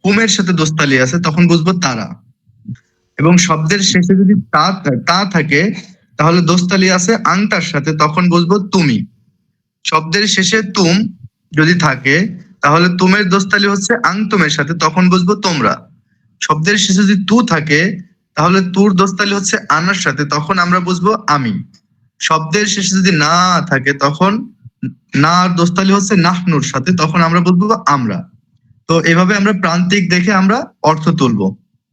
হুমের সাথে দোস্তালি আছে, তখন বুঝবো তারা। এবং শব্দের শেষে যদি তা থাকে, তাহলে দোস্তালি আছে আংটার সাথে, তখন বুঝবো তুমি। শব্দের শেষে তুম যদি থাকে, তাহলে তুমের দোস্তালি হচ্ছে আংতুমের সাথে, তখন বুঝবো তোমরা। শব্দের শেষে যদি তু থাকে, তাহলে তুর দোস্তালি হচ্ছে আনার সাথে, তখন আমরা বুঝবো আমি। শব্দের শেষে যদি না থাকে, তখন না আর দোস্তালি হচ্ছে নাহনুর সাথে, তখন আমরা বুঝবো আমরা। তো এভাবে আমরা প্রান্তিক দেখে আমরা অর্থ তুলবো।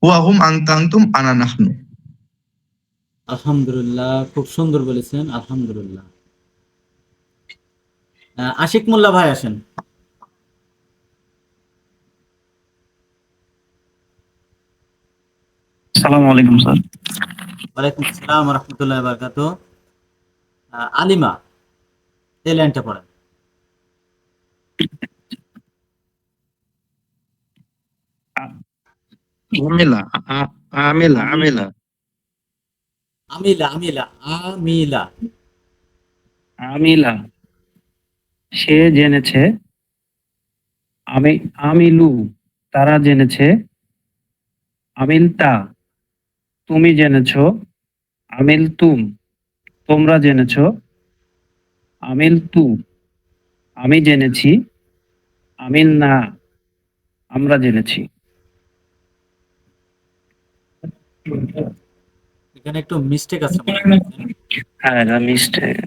হুয়াহুম আংতাংতুম আনা নাহনু। আলহামদুলিল্লাহ, খুব সুন্দর বলেছেন, আলহামদুলিল্লাহ। আশিক মোল্লা ভাই আসেন। আসসালামু আলাইকুম স্যার। ওয়ালাইকুম আসসালাম রহমতুল্লাহ বারকাত। আলিমা এই লাইনটা পড়েন। আমিলা আমিলা আমিলা আমিলা, আমিলা, আমিলা। আমিলা সে জেনেছে। আমিলু তারা জেনেছে। আমিলতা তুমি জেনেছো। আমিলতুম তোমরা জেনেছো। আমিলতু আমি জেনেছি। আমিলনা আমরা জেনেছি। এখানে একটু মিস্টেক আছে মনে হচ্ছে। হ্যাঁ এটা মিস্টেক।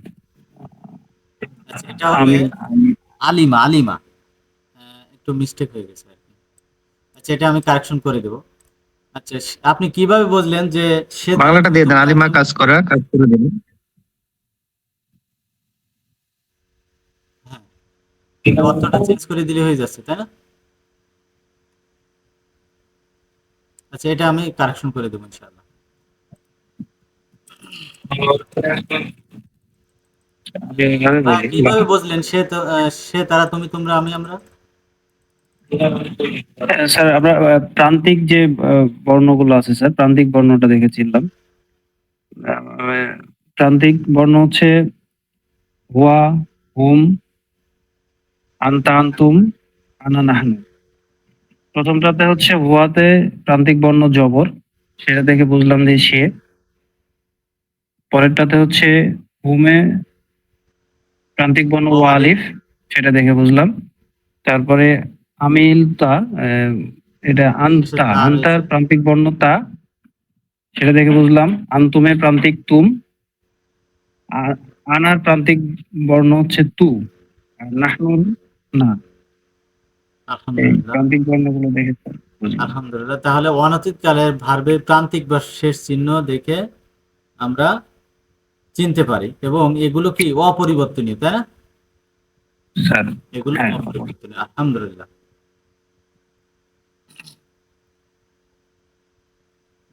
আচ্ছা, এটা হবে আমি আলিমা, আলিমা। একটু মিস্টেক হয়ে গেছে আর কি। আচ্ছা, এটা আমি কারেকশন করে দেব। আচ্ছা, আপনি কিভাবে বুঝলেন যে সে বাংলাটা দিয়ে দেন, আলিমা কাজ করে দেন। হ্যাঁ, অর্থটা চেঞ্জ করে দিলে হয়ে যাচ্ছে, তাই না? আচ্ছা, এটা আমি কারেকশন করে দেবো ইনশাআল্লাহ। এভাবে বলি। কিভাবে বুঝলেন সে তারা, তুমি তোমরা, আমি আমরা? স্যার আমরা প্রান্তিক যে বর্ণগুলো আছে স্যার, প্রান্তিক বর্ণটা দেখেছিলাম। প্রান্তিক বর্ণ হচ্ছে হুয়া, হুম, আনতা, আনতুম, আনা, নাহনু। প্রথমটাতে হচ্ছে হুয়াতে প্রান্তিক বর্ণ জবর, সেটা দেখে বুঝলাম যে সে। পরেরটাতে হচ্ছে হুমে প্রান্তিক বর্ণ ওয়া আলিফ, সেটা দেখে বুঝলাম। তারপরে আমিলতা এটা আনতা, আনতার প্রান্তিক বর্ণ তা, সেটা দেখে বুঝলাম। আনতুমে প্রান্তিক তুম, আর আনার প্রান্তিক বর্ণ হচ্ছে তু, আর নাহনুর না। এই আলহামদুলিল্লাহ, প্রান্তিক বর্ণগুলো দেখে বুঝলাম। আলহামদুলিল্লাহ। তাহলে অনতীত কালের ভার্বের প্রান্তিক বা শেষ চিহ্ন দেখে আমরা চিনতে পারি, এবং এগুলো কি অপরিবর্তনীয়, তাই না? স্যার এগুলো হ্যাঁ অপরিবর্তনীয়, আলহামদুলিল্লাহ।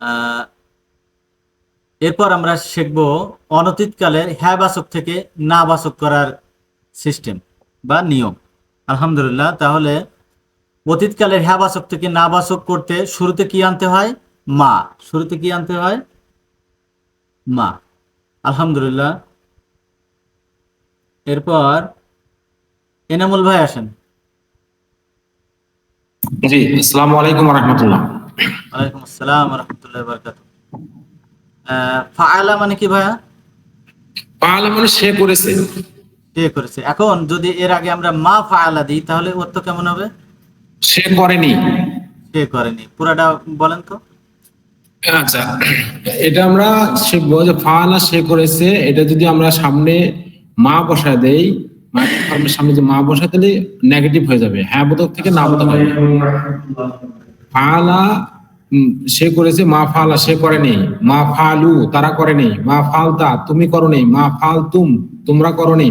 আহ, এরপর আমরা শিখব অনতীত কালের হ্যাঁ বাচক থেকে না বাচক করার সিস্টেম বা নিয়ম। আলহামদুলিল্লাহ। তাহলে অতীতকালের হ্যাঁ বাচক থেকে না বাচক করতে শুরুতে কি আনতে হয়? মা। শুরুতে কি আনতে হয়? মা। আলহামদুলিল্লাহ। এরপর এনামুল ভাই আসেন। জি, আসসালামু আলাইকুম রহমতুল্লাহ। ওয়ালাইকুম আসসালাম রহমতুল্লাহ বারকাত। ফাআলা মানে কি ভাইয়া? পালা মানে সে করেছে। সে করেছে। এখন যদি এর আগে আমরা মা ফাআলা দিই তাহলে অর্থ কেমন হবে? সে করেনি। সে করেনি। পুরাটা বলেন তো। আচ্ছা, এটা আমরা শিখবো যে ফালা সে করেছে, এটা যদি আমরা সামনে মা বসায় দেই, মায়ের সামনে যে মা বসায় দিলে নেগেটিভ হয়ে যাবে, হ্যাঁ বোধক থেকে না বোধক হবে। ফালা সে করেছে, মা ফালা সে করেনি, মা ফালু তারা করেনি, মা ফালতা তুমি করনি, মা ফালতুম তোমরা করনি,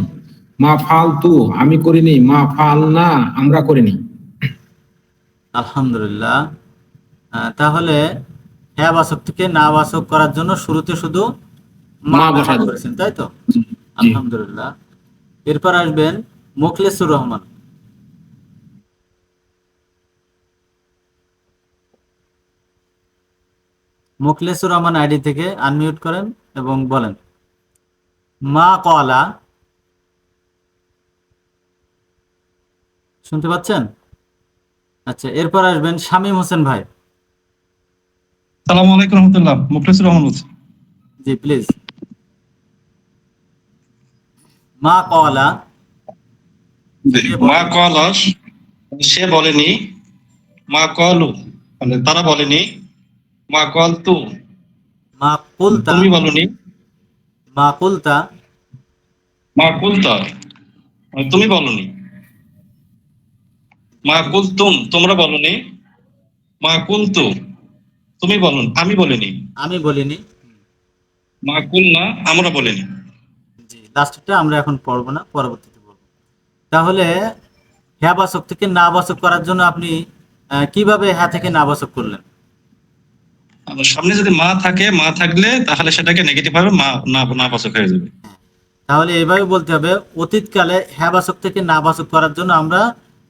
মা ফালতু আমি করিনি, মা ফালনা আমরা করিনি। আলহামদুলিল্লাহ। তাহলে হ্যাঁ বাচক থেকে না বাচক করার জন্য শুরুতে শুধু মা মা ব্যবহার বসাতে। করেছেন, তাই তো? জি। আলহামদুলিল্লাহ। এরপর আসবেন মোখলেসুর রহমান। মোখলেসুর রহমান আইডি থেকে আনমিউট করেন এবং বলেন মা কলা। শুনতে পাচ্ছেন? আচ্ছা, এরপর আসবেন শামীম হোসেন ভাই। সালামু আলাইকুম রহমতুল্লাহ, মুখলেসুর রহমান বলছি। জি প্লিজ। মা কলা। মা কলাস সে বলেনি, মা কলু মানে তারা বলেনি, মা কল তু মা কুলতা। তুমি বলনি, মা কুলতা। মা কুলতা মানে তুমি বলনি, মা কুলতুম তোমরা বলনি, মা কুলতু তুমি বলুন আমি বলিনি, আমি বলিনি। মা কুলনা আমরা বলিনি। জি, লাস্টটা আমরা এখন পড়বো না, পরবর্তীতে পড়বো। তাহলে হ্যাঁ বাচক থেকে না বাচক করার জন্য আপনি কিভাবে হ্যাঁ থেকে না বাচক করলেন? আর সামনে যদি মা থাকে, মা থাকলে তাহলে সেটাকে নেগেটিভ ভাবে মা না না বাচক হয়ে যাবে। তাহলে এইভাবে বলতে হবে, অতীতকালে হ্যাঁ বাচক থেকে না বাচক করার জন্য আমরা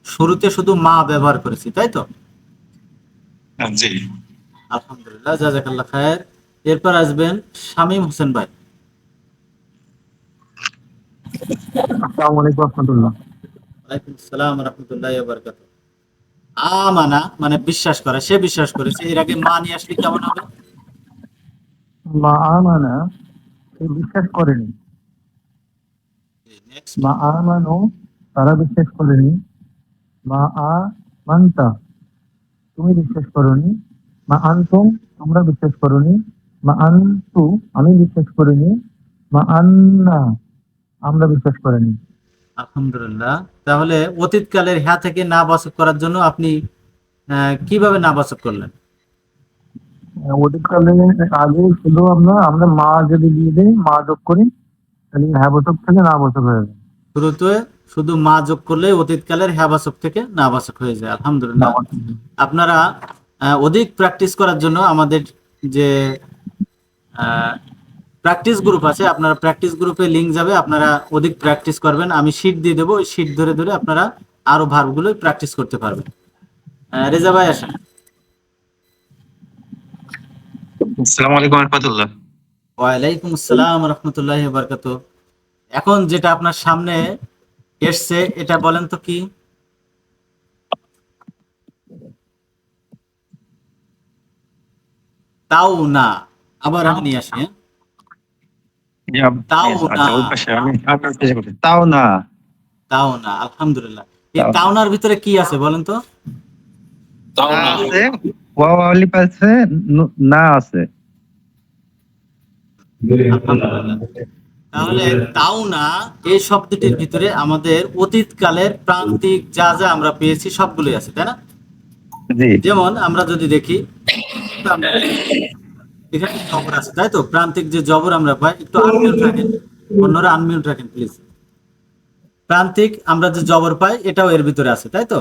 শুরুতে শুধু মা ব্যবহার করেছি, তাই তো? জি। আলহামদুলিল্লাহ, জাযাকাল্লাহ খায়ের। এরপর আসবেন শামীম হোসেন ভাই। আসসালামু আলাইকুম রহমতুল্লাহ। ওয়ালাইকুম আসসালাম রাহমাতুল্লাহি ওয়া বারাকাতুহু। আমানা মানে বিশ্বাস করা, সে বিশ্বাস করেছে। এর আগে মা নিয়ে আসলে কেমন হবে? মা আমানা সে বিশ্বাস করেনি, নেক্সট। মা আমানু তারা বিশ্বাস করেনি, মা আ মান্তা তুমি বিশ্বাস করনি, মা আনতুম তোমরা বিশ্বাস করনি, মা আনতু আমি বিশ্বাস করিনি, মা আন্না আমরা বিশ্বাস করিনি। আলহামদুলিল্লাহ। তাহলে অতীতকালের হ্যাঁ থেকে না বাচক করার জন্য আপনি কিভাবে না বাচক করলেন? অতীতকালে আগে শুধু আমরা আমরা মা যদি দিয়ে দিই, মা যোগ করি, তাহলে হ্যাঁ বছর থেকে না বছর হয়ে যাবে। শুরুতে শুধু মা যোগ করলে অতীতকালের হ্যাঁ বাচক থেকে না বাচক হয়ে যায়। আলহামদুলিল্লাহ। আপনারা অধিক প্র্যাকটিস করার জন্য আমাদের যে প্র্যাকটিস গ্রুপ আছে, আপনারা প্র্যাকটিস গ্রুপে লিংক যাবে, আপনারা অধিক প্র্যাকটিস করবেন। আমি শীট দিয়ে দেবো, ওই শীট ধরে ধরে আপনারা আরো ভার্বগুলো প্র্যাকটিস করতে পারবেন। রেজা ভাই আসেন। আসসালামু আলাইকুম রহমতুল্লাহ। ওয়ালাইকুম আসসালাম রহমতুল্লাহি ওয়া বারাকাতুহু। এখন যেটা আপনার সামনে এসছে এটা বলেন তো কি? তাও না। আবার আমি নিয়ে আসি। তাও না। তাও না। তাও না। আলহামদুলিল্লাহ। এই তাওনার ভিতরে কি আছে বলেন তো? তাও না। আছে ওয়াও আলিফ আছে, না আছে। আলহামদুলিল্লাহ। তাহলে তাও না এই শব্দটির ভিতরে আমাদের অতীতকালের প্রান্তিক যা যা আমরা পেয়েছি সবগুলোই আছে, তাই না? জি। যেমন আমরা যদি দেখি এখানে জবর আছে, তাই তো? প্রান্তিক যে জবর আমরা পাই, একটু আনমিউট রাখেন, অন্যরা আনমিউট রাখেন প্লিজ। প্রান্তিক আমরা যে জবর পাই এটাও এর ভিতরে আছে, তাই তো?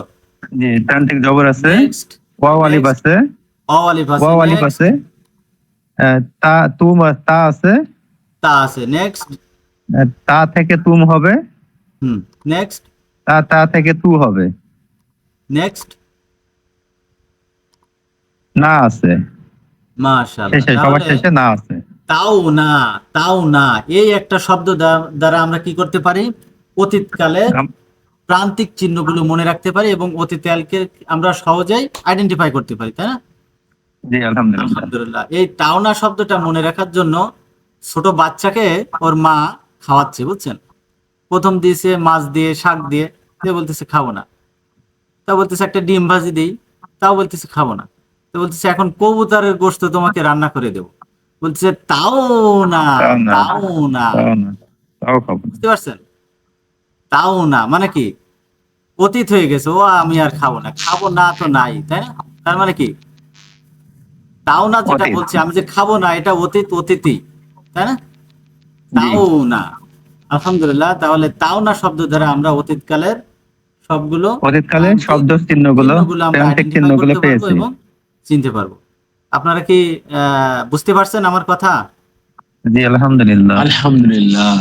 জি, প্রান্তিক জবর আছে, নেক্সট ওয়াও আলিফ আছে, অলিফ আছে, ওয়াও আলিফ next, আছে, তা তুম তা আছে, তা আছে, নেক্সট, তা থেকে তুম হবে, নেক্সট, তা থেকে তু হবে, নেক্সট, না আছে, মাশাআল্লাহ। শেষে সবার তাহলে শেষে না আছে। তাও না, তাও না এই একটা শব্দ দ্বারা আমরা কি করতে পারি? অতীতকালে প্রান্তিক চিহ্নগুলো মনে রাখতে পারি এবং অতীতকালকে আমরা সহজেই আইডেন্টিফাই করতে পারি, তাই না? জি আলহামদুলিল্লাহ। আলহামদুলিল্লাহ। এই টাওনা শব্দটা মনে রাখার জন্য ছোট বাচ্চাকে ওর মা খাওয়াচ্ছে, বুঝছেন? প্রথম দিয়েছে মাছ দিয়ে, শাক দিয়ে, সে বলতেছে খাবো না। তা বলতেছে একটা ডিম ভাজি দিই, তাও বলতেছে খাবো না। তো বলতেছে এখন কবুতরের গোশত তোমাকে রান্না করে দেবো, বলতেছে তাও না, তাও না। তাও না। তাও না, তাও খাবো না। বুঝতে পারছেন? তাও না মানে কি? অতীত হয়ে গেছে, ও আমি আর খাবো না, খাবো না তো নাই, তাই না? তার মানে কি তাও না যেটা অতীত। বলছি আমি যে খাবো না, এটা অতীত, অতীতই, তাই না? জি তাও না। আলহামদুলিল্লাহ। তাহলে তাও না শব্দ দ্বারা আমরা অতীতকালের সবগুলো অতীতকালে প্রান্তিক শব্দ চিহ্নগুলো, চিহ্নগুলো আমরা প্রান্তিক আইডেন্টিফাই চিহ্নগুলো করতে পারবো পেয়েছি। এবং চিনতে পারবো। আপনারা কি বুঝতে পারছেন আমার কথা? জি আলহামদুলিল্লাহ। আলহামদুলিল্লাহ।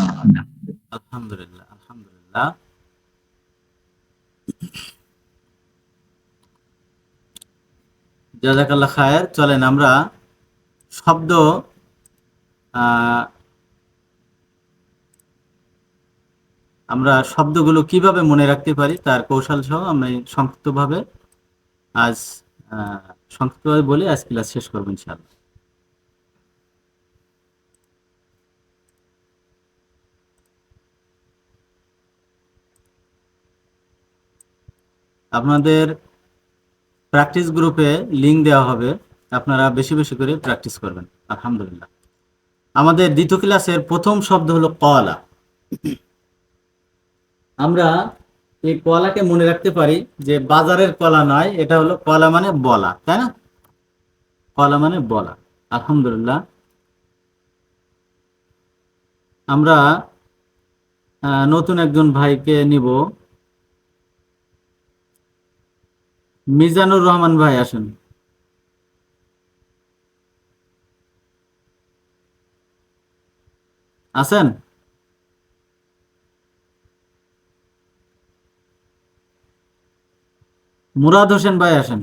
আলহামদুলিল্লাহ, আলহামদুলিল্লাহ। জাযাকাল্লাহ খায়ের। চলেন আমরা শব্দ আহ, আমরা শব্দগুলো কিভাবে মনে রাখতে পারি তার কৌশল সহ আমি সংক্ষিপ্তভাবে আজ সংক্ষিপ্তভাবে বলে আজ ক্লাস শেষ করবো ইনশাআল্লাহ। আপনাদের প্র্যাকটিস গ্রুপে লিংক দেওয়া হবে, আপনারা বেশি বেশি করে প্র্যাকটিস করবেন। আলহামদুলিল্লাহ। আমাদের দ্বিতীয় ক্লাসের প্রথম শব্দ হলো কলা। আমরা এই কলাকে মনে রাখতে পারি যে বাজারের কলা নয়, এটা হলো কলা মানে বলা, তাই না? কলা মানে বলা। আলহামদুলিল্লাহ। আমরা নতুন একজন ভাইকে নিব, মিজানুর রহমান ভাই আসেন। আছেন? মুরাদ হোসেন ভাই আসেন।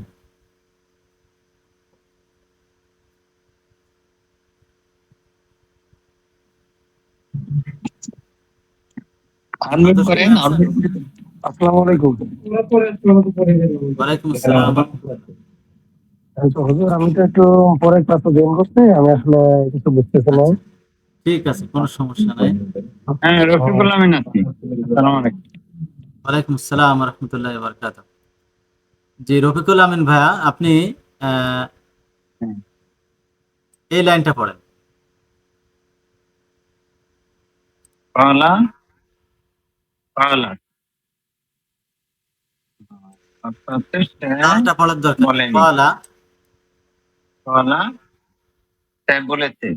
আনমিউট করেন। আসসালামু আলাইকুম। ওয়ালাইকুম আসসালাম। হুজুর, আমি তো একটু পরে ক্লাসে জয়েন করছি, আমি আসলে কিছু বুঝতেছি না। ঠিক আছে, কোনো সমস্যা নাই। হ্যাঁ রফিকুল আমিন আছি। আসসালামু আলাইকুম। ওয়ালাইকুম আসসালাম ওয়া রাহমাতুল্লাহি ওয়া বারাকাতুহু। জি রফিকুল আমিন ভাইয়া, আপনি আহ, এই লাইনটা পড়েন। কলা, কলা। অর্থাৎ সে লালটা পড়ার দরকার নেই। বলেনি। কলা, কলা সে বলেছে,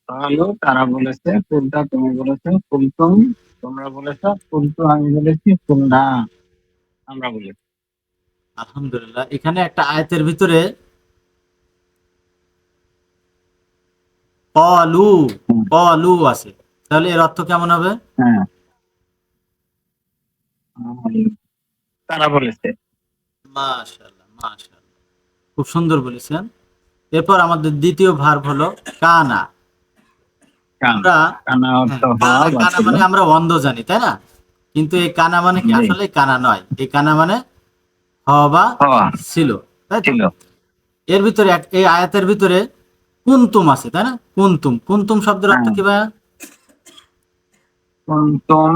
কালু তারা বলেছে, কুলটা তুমি বলেছো, কুলতুম তোমরা বলেছো, কুলতু আমি বলেছি, কুলনা আমরা বলেছি। আলহামদুলিল্লাহ। এখানে একটা আয়াতের ভিতরে কলু, কলু আছে, তাহলে এর অর্থ কেমন হবে? হ্যাঁ তারা বলেছে। মাশাআল্লাহ, মাশাআল্লাহ, খুব সুন্দর বলেছেন। এরপর আমাদের দ্বিতীয় ভার্ব হলো কানা। কান, আমরা কানা অর্থ কানা, হওয়া বা কানা ছিল। মানে আমরা অন্ধ জানি, তাই না? কিন্তু এই কানা মানে কি? জি। আসলে কানা নয়, এই কানা মানে হওয়া বা হওয়া ছিল, তাই তো? ছিল। এর ভিতরে এই আয়াতের ভিতরে কুনতুম আছে, তাই না? কুনতুম, কুনতুম শব্দের অর্থ হ্যাঁ। কি ভাইয়া? কুনতুম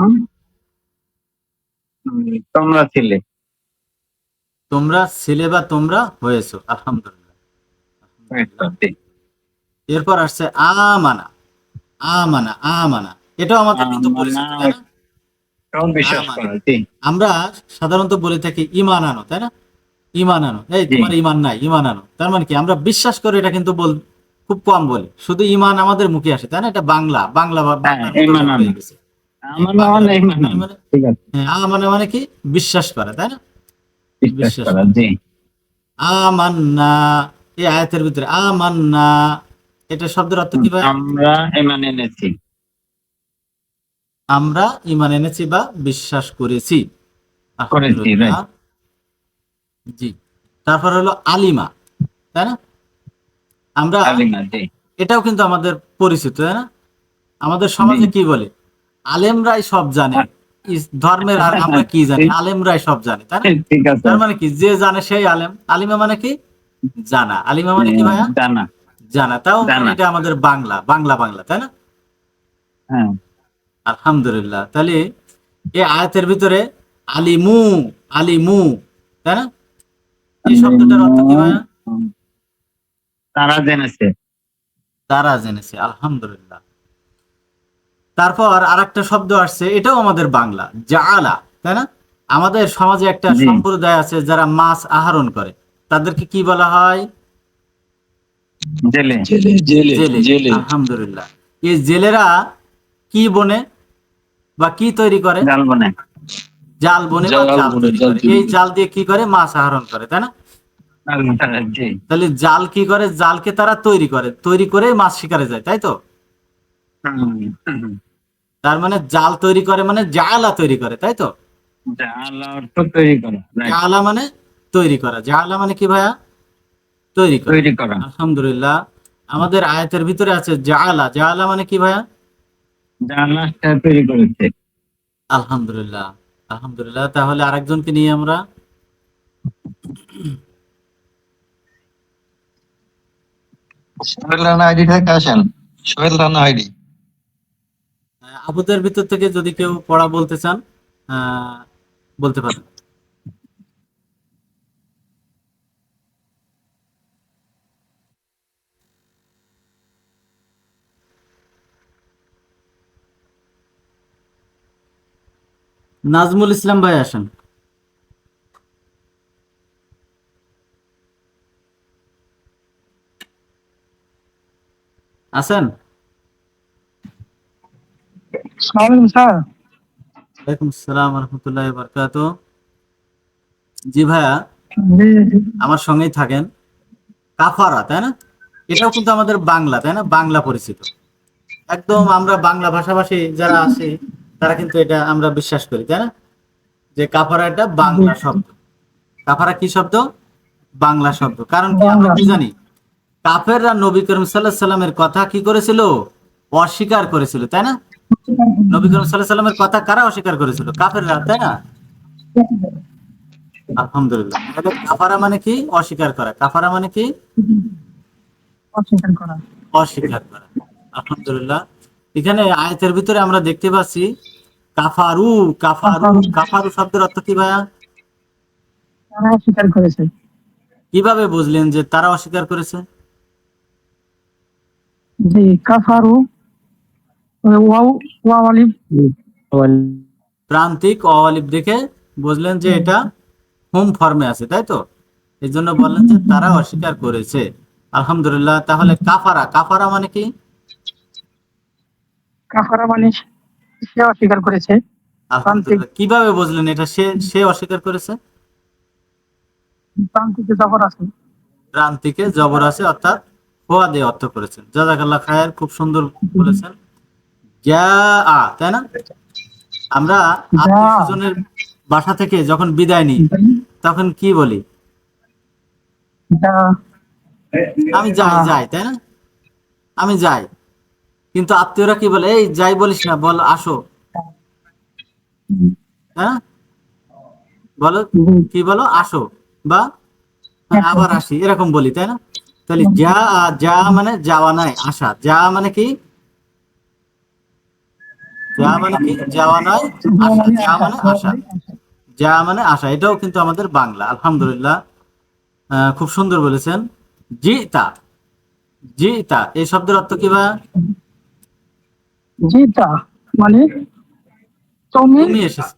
তোমরা ছিলে। তোমরা ছিলে বা তোমরা হয়েছো। আলহামদুলিল্লাহ। হয়েছে। এরপর আসছে আমানা। আমানা, আমানা, এটাও আমাদের কিন্তু পরিচিত, তাই না? সব বিশ্বাস আমানা। করা। জি আমরা সাধারণত বলে থাকি ইমান আনো, তাই না? ইমান আনো, এই জি। তোমার ইমান নাই, ইমান আনো। তার মানে কি আমরা বিশ্বাস করে, এটা কিন্তু খুব কম বলি। শুধু ইমান আমাদের মুখে আসে, তাই না? এটা বাংলা বাংলা হ্যাঁ বাংলার এই মতো মানানো, হয়ে গেছে। আমার বাংলা মানে এই মানে মানানো। মানে ঠিক আছে, হ্যাঁ, আমানা মানে কি? বিশ্বাস করা, তাই না? বিশ্বাস বিশ্বাস করা। করা। জি আমান্না, এই আয়াতের ভিতরে আমান্না, এটা শব্দের অর্থ কি ভাই? আমরা ইমান এনেছি। আমরা ঈমান এনেছি বা বিশ্বাস করেছি। করেছি, আলহামদুলিল্লাহ। জি। তারপর হলো আলিমা, তাই না? আমরা কালিমা। জি এটাও কিন্তু আমাদের পরিচিত, তাই না? আমাদের সমাজে কি বলে? আলেমরাই সব জানে, ধর্মের আর আমরা কি জানি, আলেমরাই সব জানে, তাই না? ঠিক আছে, তার মানে কি, যে জানে সেই আলেম। আলিমা মানে কি? জানা। আলিমা মানে কি ভাইয়া? জানা। জানা। তাও জানা। এটা আমাদের বাংলা, বাংলা, তাই না? হ্যাঁ, আলহামদুলিল্লাহ। তাহলে এই আয়াতের ভিতরে আলিমু, আলিমু, তাই না? এই শব্দটার অর্থ কি ভাইয়া? তারা জেনেছে। তারা জেনেছে। আলহামদুলিল্লাহ। তারপর আরেকটা শব্দ আসছে, এটাও আমাদের বাংলা, জাআলা, তাই না? আমাদের সমাজে একটা জি। সম্প্রদায় আছে যারা মাছ আহরণ করে, তাদেরকে কি বলা হয়? জেলে। জেলে জেলে জেলে। জেলে আলহামদুলিল্লাহ। এই জেলেরা কি বনে বা কি তৈরি করে? জাল বনে। জাল বনে বা জাল জাল বনে, তৈরি জাল করে। তৈরি এই করে। জাল দিয়ে কি করে? মাছ আহরণ করে, তাই না? জি। তাহলে জাল কি করে? জালকে তারা তৈরি করে মাছ শিকারে যায়, তাই তো? তার মানে জাল তৈরি করে মানে জালা তৈরি করে, তাই তো? জাল অর্থ তৈরি করা। Right. জালা মানে তৈরি করা। জালা মানে কি ভাইয়া? তৈরি করা। তৈরি করা। আলহামদুলিল্লাহ। আমাদের আয়াতের ভিতরে আছে জালা। জালা মানে কি ভাইয়া? জাহাজটা তৈরি করেছে। আলহামদুলিল্লাহ, আলহামদুলিল্লাহ। তাহলে আরেকজনকে নিয়ে আমরা সোহেল রানা আইডি থেকে আসেন, সোহেল রানা আইডি। আবুদের ভিতর থেকে যদি কেউ পড়া বলতে চান, বলতে পারেন। নাজমুল ইসলাম ভাই আসেন। আছেন? স্যার, ওয়ালাইকুম আসসালাম রহমতুল্লাহ বারকাত। জি ভাইয়া, আমার সঙ্গেই থাকেন। কাফারা, তাই না? এটাও কিন্তু আমাদের বাংলা, তাই না? বাংলা পরিচিত। একদম আমরা বাংলা ভাষাভাষী যারা আছি তারা কিন্তু এটা আমরা বিশ্বাস করি, তাই না? যে কাফারা এটা বাংলা শব্দ। কাফারা কি শব্দ? বাংলা শব্দ। কারণ কি, আমরা কি জানি? কাফেররা নবী করিম সাল্লাল্লাহু আলাইহি সাল্লামের কথা কি করেছিল? অস্বীকার করেছিল, তাই না? নবী করিম সাল্লাল্লাহু আলাইহি সাল্লামের কথা কারা অস্বীকার করেছিল? কাফেররা, তাই না? আলহামদুলিল্লাহ। তাহলে কাফারা মানে কি? অস্বীকার করা। কাফারা মানে কি? অস্বীকার করা। অস্বীকার করা। আলহামদুলিল্লাহ। এখানে আয়াতের ভিতরে আমরা দেখতে পাচ্ছি কাফারু, কাফারু, কাফারু শব্দের অর্থ কি ভাইয়া? তারা অস্বীকার করেছে। কিভাবে বুঝলেন যে তারা অস্বীকার করেছে? জি, কাফারু ওয়াও ওয়াও আলিফ প্রান্তিক অলিভ দেখে বুঝলেন যে এটা হোম ফর্মে আছে, তাই তো? এই জন্য বললেন যে তারা অস্বীকার করেছে। আলহামদুলিল্লাহ। তাহলে কাফারা, কাফারা মানে কি? কাফারা মানে সে অস্বীকার করেছে। আলহামদুলিল্লাহ। কিভাবে বুঝলেন এটা সে অস্বীকার করেছে? প্রান্তিকে জবর আছে। প্রান্তিকে জবর আছে, অর্থাৎ ফোয়া দিয়ে অর্থ করেছেন। জাযাকাল্লাহ খায়ের, খুব সুন্দর বলেছেন। তাই না? আমরা আত্মীয় স্বজনের বাসা থেকে যখন বিদায় নিই তখন কি বলি? আমি যাই, তাই না? আমি যাই। কিন্তু আত্মীয়রা কি বলে? এই যাই বলিস না, বল আসো। হ্যাঁ, বলো কি বলো? আসো বা আবার আসি, এরকম বলি, তাই না? তাহলে যা মানে যাওয়া নয়, আসা। যা মানে কি? যা মানে কি? যাওয়া নয়, আসা। যা মানে আসা। যা মানে আসা। এটাও কিন্তু আমাদের বাংলা। আলহামদুলিল্লাহ। খুব সুন্দর বলেছেন। জিতা, জিতা এই শব্দের অর্থ কি ভাইয়া? জিতা মানে তুমি তুমি এসেছো।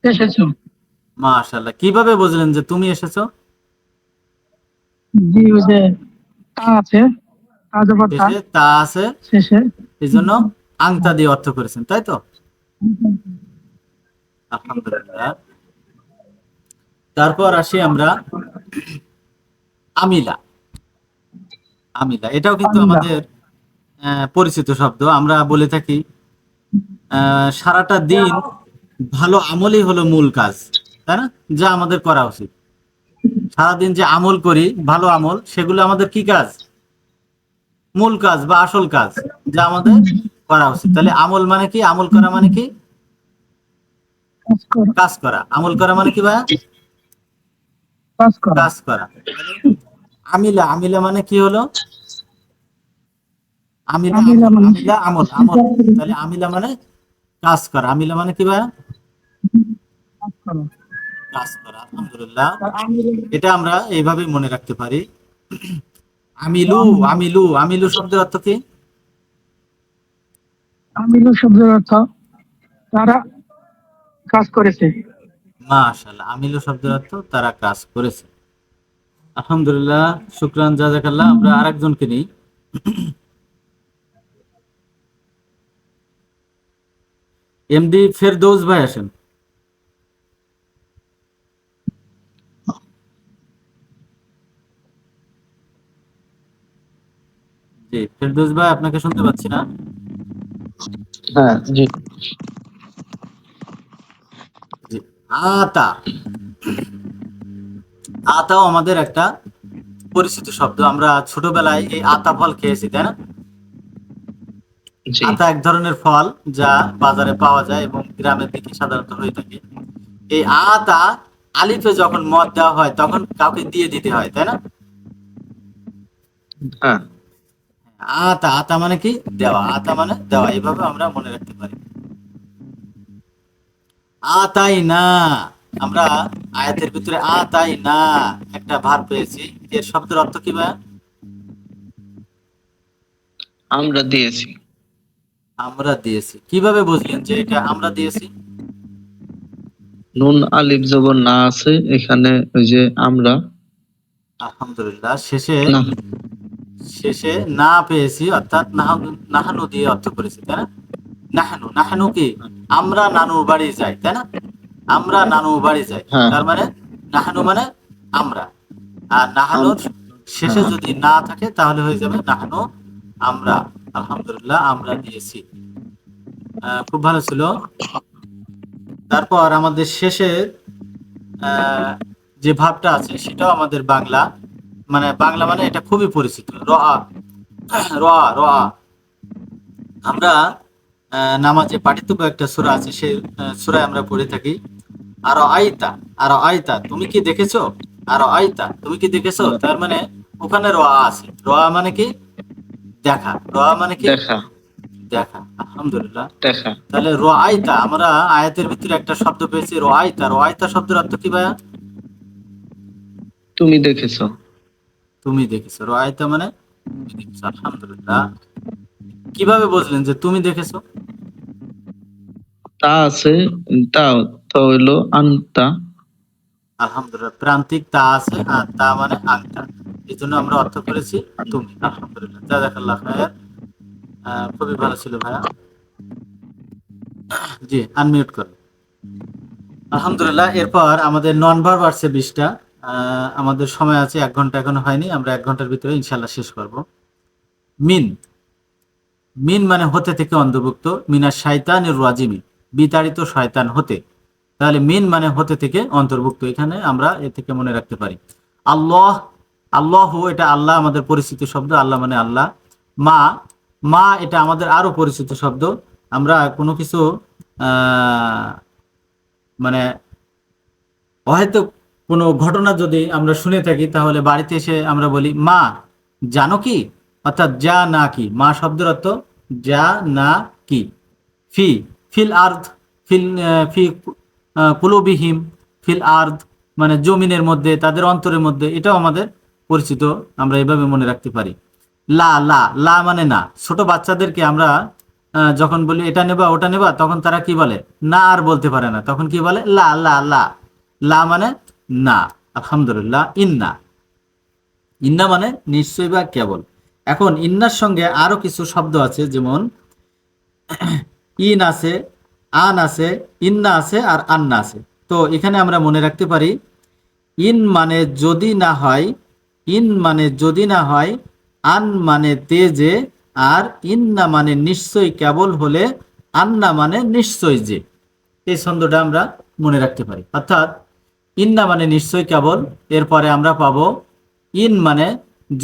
এসেছো। মাশাআল্লাহ। কিভাবে বুঝলেন যে তুমি এসেছো? জি, ওই যে তা আছে, তা জবর তা, শেষে তা আছে, শেষে এই জন্য আংতা দিয়ে অর্থ করেছেন, তাই তো? আলহামদুলিল্লাহ। তারপর আসি আমরা আমিলা। আমিলা এটাও কিন্তু আমিলা। আমাদের পরিচিত শব্দ। আমরা বলে থাকি সারাটা দিন ভালো আমলই হলো মূল কাজ, তাই না? যা আমাদের করা উচিত। সারাদিন যে আমল করি, ভালো আমল, সেগুলো আমাদের কি কাজ? মূল কাজ বা আসল কাজ, যা আমাদের করা উচিত। তাহলে আমল মানে কি? আমল করা মানে কি? কাজ করা, কাজ করা। আমল করা মানে কি ভাইয়া? কাজ করা, কাজ করা। আমিলা, আমিলা মানে কি হলো? আমিলা আমিলা আমল, মানে আমিলা আমল, আমল। তাহলে আমিলা মানে কাজ করা। আমিলা মানে কি ভাইয়া? কাজ করা। কাজ করা। আলহামদুলিল্লাহ, আর আমিলা, এটা আমরা এইভাবে মনে রাখতে পারি। আমিলু, আমিলু, আমিলু শব্দের অর্থ কি? আমিলু শব্দের অর্থ তারা কাজ করেছে। মাশাআল্লাহ, আমিলু শব্দের অর্থ তারা কাজ করেছে। আলহামদুলিল্লাহ, শুকরান, জাযাকাল্লাহ। আমরা আরেকজনকে নিই। এমডি ফেরদৌস ভাই আসেন। জি ফেরদৌস ভাই, আপনাকে শুনতে পাচ্ছি না। হ্যাঁ জি। জি। আতা, আতাও আমাদের একটা পরিচিত শব্দ। আমরা ছোটবেলায় এই আতা ফল খেয়েছি, তাই না? জি আতা এক ধরনের ফল যা বাজারে পাওয়া যায় এবং গ্রামের দিকে সাধারণত হয়ে থাকে। এই আতা আলিফে যখন মদ দেওয়া হয় তখন কাউকে দিয়ে দিতে হয়, তাই না? হ্যাঁ। আতা, আতা মানে কি? দেওয়া। আতা মানে দেওয়া। এইভাবে আমরা মনে রাখতে পারি। আতাই না, আমরা আয়াতের ভিতরে আতাই না একটা ভার পেয়েছি। এর শব্দের অর্থ কি ভাই? আমরা দিয়েছি। আমরা দিয়েছি। কিভাবে বুঝলেন যে এটা আমরা দিয়েছি? নুন আলিফ জবর না আছে এখানে, ওই যে আমরা আলহামদুলিল্লাহ, শেষে না। শেষে না পেয়েছি, অর্থাৎ নাহানু, নাহানু দিয়ে অর্থ করেছি, তাই না? নাহানু, নাহানু কি? আমরা নানুর বাড়ি যাই, তাই না? আমরা নানুর বাড়ি যাই। হ্যাঁ। তার মানে নাহানু মানে আমরা। আর নাহানুর শেষে হ্যাঁ। যদি না থাকে তাহলে হয়ে যাবে নাহানু, আমরা। আলহামদুলিল্লাহ, আমরা দিয়েছি। খুব ভালো ছিল। তারপর আমাদের শেষে যে ভাবটা আছে সেটাও আমাদের বাংলা, মানে বাংলা মানে এটা খুবই পরিচিত। রআ, রআ, রআ। আমরা নামাজে পাঠিতব্য একটা সূরা আছে, সেই সূরায় আমরা পড়ে থাকি আর আইতা, আর আইতা তুমি কি দেখেছো? আর আইতা তুমি কি দেখেছো? তার মানে ওখানে রআ আছে। রআ মানে কি? দেখা। রআ মানে কি? দেখা। দেখা। আলহামদুলিল্লাহ। দেখা। তাহলে রআইতা, আমরা আয়াতের ভিতরে একটা শব্দ পেয়েছি রআইতা। রআইতা শব্দের অর্থ কি ভাইয়া? তুমি দেখেছো। তুমি দেখেছো। রআইতা মানে তুমি দেখেছো। আলহামদুলিল্লাহ। কিভাবে বুঝলেন যে তুমি দেখেছো? তা আছে, তা তো হইলো আনতা। আলহামদুলিল্লাহ, প্রান্তিক তা আছে আর তা মানে আংটা, এই জন্য আমরা অর্থ করেছি তুমি। আলহামদুলিল্লাহ, জাযাকাল্লাহ খায়ের। খুবই ভালো ছিল ভাইয়া। জি, আনমিউট করো। আলহামদুলিল্লাহ, এরপর আমাদের নন ভার্ব আসছে 20টা। আমাদের সময় আছে 1 ঘন্টা, এখনো হয়নি। আমরা 1 ঘন্টার ভিতরে ইনশাল্লাহ শেষ করব। মিন, মিন মানে হতে থেকে অন্তর্ভুক্ত। মিনা শাইতানির রাজিমি, বিতাড়িত শয়তান হতে। তাহলে মিন মানে হতে থেকে অন্তর্ভুক্ত। এখানে আমরা এ থেকে মনে রাখতে পারি। আল্লাহ, আল্লাহ এটা আল্লাহ আমাদের পরিচিত শব্দ। আল্লাহ মানে আল্লাহ। মা, মা এটা আমাদের আরো পরিচিত শব্দ। আমরা কোনো কিছু মানে হয়তো কোনো ঘটনা যদি আমরা শুনে থাকি তাহলে বাড়িতে এসে আমরা বলি মা জানো কি, অর্থাৎ যা না কি। মা শব্দের অর্থ যা না কি। ফি, ফিল আর্দ, ফিল ফি কুলুবিহিম, ফিল আর্দ মানে জমিনের মধ্যে, তাদের অন্তরের মধ্যে। এটাও আমাদের পরিচিত, আমরা এভাবে মনে রাখতে পারি। লা, লা, লা মানে না। ছোট বাচ্চাদেরকে আমরা যখন বলি এটা নেবা ওটা নেবা, তখন তারা কি বলে? না আর বলতে পারে না, তখন কি বলে? লা, লা, লা। লা মানে না। আলহামদুলিল্লাহ। ইন্না, ইন্না মানে নিশ্চয় বা কেবল। এখন ইন্নার সঙ্গে আরো কিছু শব্দ আছে, যেমন ইন আছে, আন আছে, ইন্না আছে আর আন্না আছে। তো এখানে আমরা মনে রাখতে পারি ইন মানে যদি না হয়, ইন মানে যদি না হয়, আন মানে তেজে, আর ইন্না মানে নিশ্চয় কেবল হলে, আন্না মানে নিশ্চয় যে। এই ছন্দটা আমরা মনে রাখতে পারি। অর্থাৎ ইন্না মানে নিশ্চয় কেবল, এরপরে আমরা পাবো ইন মানে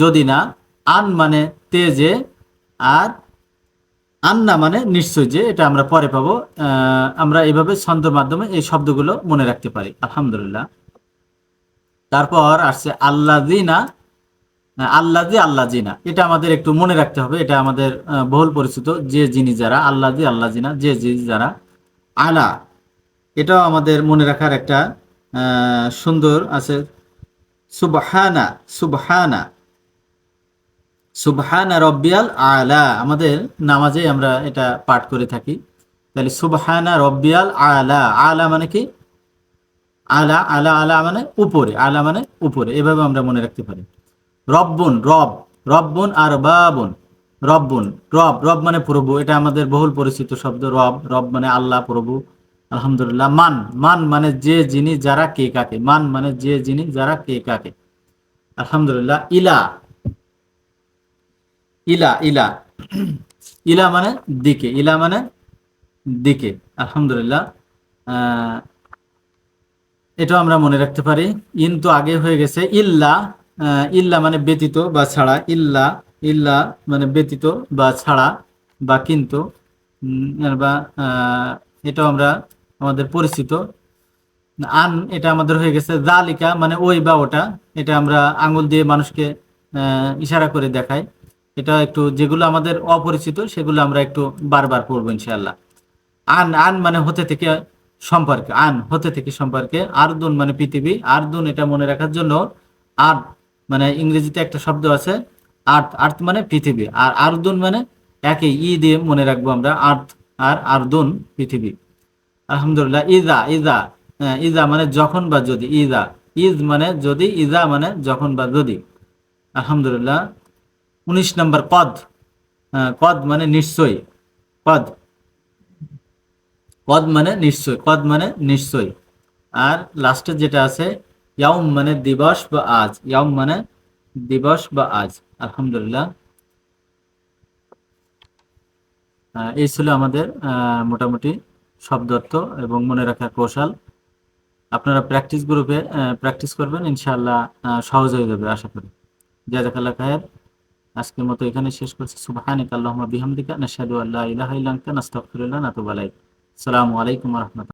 যদি না, আন মানে তেজে, আর আন্না মানে নিশ্চয়, যে এটা আমরা পরে পাবো। আমরা এইভাবে ছন্দের মাধ্যমে এই শব্দগুলো মনে রাখতে পারি। আলহামদুলিল্লাহ। তারপর আসছে আল্লাযিনা, আল্লাযী আল্লাযিনা, এটা আমাদের একটু মনে রাখতে হবে। এটা আমাদের বহুল পরিচিত, যে যিনি যারা, আল্লাযী আল্লাযিনা, যে যিনি যারা। আলা, এটাও আমাদের মনে রাখার একটা সুন্দর আছে। সুবহানা, সুবহানা, সুবহানা রব্বিয়াল আলা, আমাদের নামাজে আমরা এটা পাঠ করে থাকি। তাহলে সুবহানা রব্বিয়াল আলা, আলা মানে কি? আলা, আলা, আলা মানে উপরে, আলা মানে উপরে, এভাবে আমরা মনে রাখতে পারি। রব্বুন, রব, রব্বুন আর বাবুন, রব্বুন, রব, রব মানে প্রভু, এটা আমাদের বহুল পরিচিত শব্দ। রব, রব মানে আল্লাহ, প্রভু। আলহামদুলিল্লাহ। মান, মান মানে যে যিনি যারা কে কাকে, মান মানে যে যিনি যারা কে কাকে। আলহামদুলিল্লাহ। ইলা, ইলা, ইলা, ইলা মানে দিকে, ইলা মানে দিকে। আলহামদুলিল্লাহ। এটাও আমরা মনে রাখতে পারি। ইন তো আগে হয়ে গেছে। ইল্লা, ইল্লা মানে ব্যতীত বা ছাড়া। ইল্লা, ইল্লা মানে ব্যতীত বা ছাড়া বা কিন্তু, বা এটাও আমরা আমাদের পরিচিত। আন, এটা আমাদের হয়ে গেছে। জালিকা মানে ওই বা ওটা, এটা আমরা আঙ্গুল দিয়ে মানুষকে ইশারা করে দেখাই। এটা একটু, যেগুলো আমাদের অপরিচিত সেগুলো আমরা একটু বারবার পড়বো ইনশাআল্লাহ। আন, আন মানে হতে থেকে সম্পর্কে, আন হতে থেকে সম্পর্কে। আরদুন মানে পৃথিবী। আরদুন এটা মনে রাখার জন্য, আর্থ মানে ইংরেজিতে একটা শব্দ আছে আর্থ, আর্থ মানে পৃথিবী। আর আরদুন মানে একই, ই দিয়ে মনে রাখবো আমরা, আর্থ আর আরদুন পৃথিবী। আলহামদুলিল্লাহ। ইজা, ইজা, ইজা মানে যখন বা যদি। ইজা, ইজ মানে যদি, ইজা মানে যখন বা যদি। আলহামদুলিল্লাহ। 19 নম্বর কদ, কদ মানে নিশ্চয়। কদ, কদ মানে নিশ্চয়, কদ মানে নিশ্চয়। আর লাস্টে যেটা আছে ইয়াউম মানে দিবস বা আজ, ইয়াউম মানে দিবস বা আজ। আলহামদুলিল্লাহ। এই ছিল আমাদের মোটামুটি শব্দার্থ এবং মনে রাখার কৌশল। আপনারা প্র্যাকটিস গ্রুপে প্র্যাকটিস করবেন, ইনশাআল্লাহ সহজ হয়ে যাবে আশা করি। জাযাকাল্লাহ খায়ের। আজকের মতো এখানে শেষ করছি। সুবহানাকা আল্লাহুম্মা বিহামদিকা নাশহাদু আল্লা ইলাহা ইল্লা আনতা নাস্তাগফিরুকা ওয়া নাতুবু ইলাইক। আসসালামু আলাইকুম ওয়া রাহমাতুল্লাহ।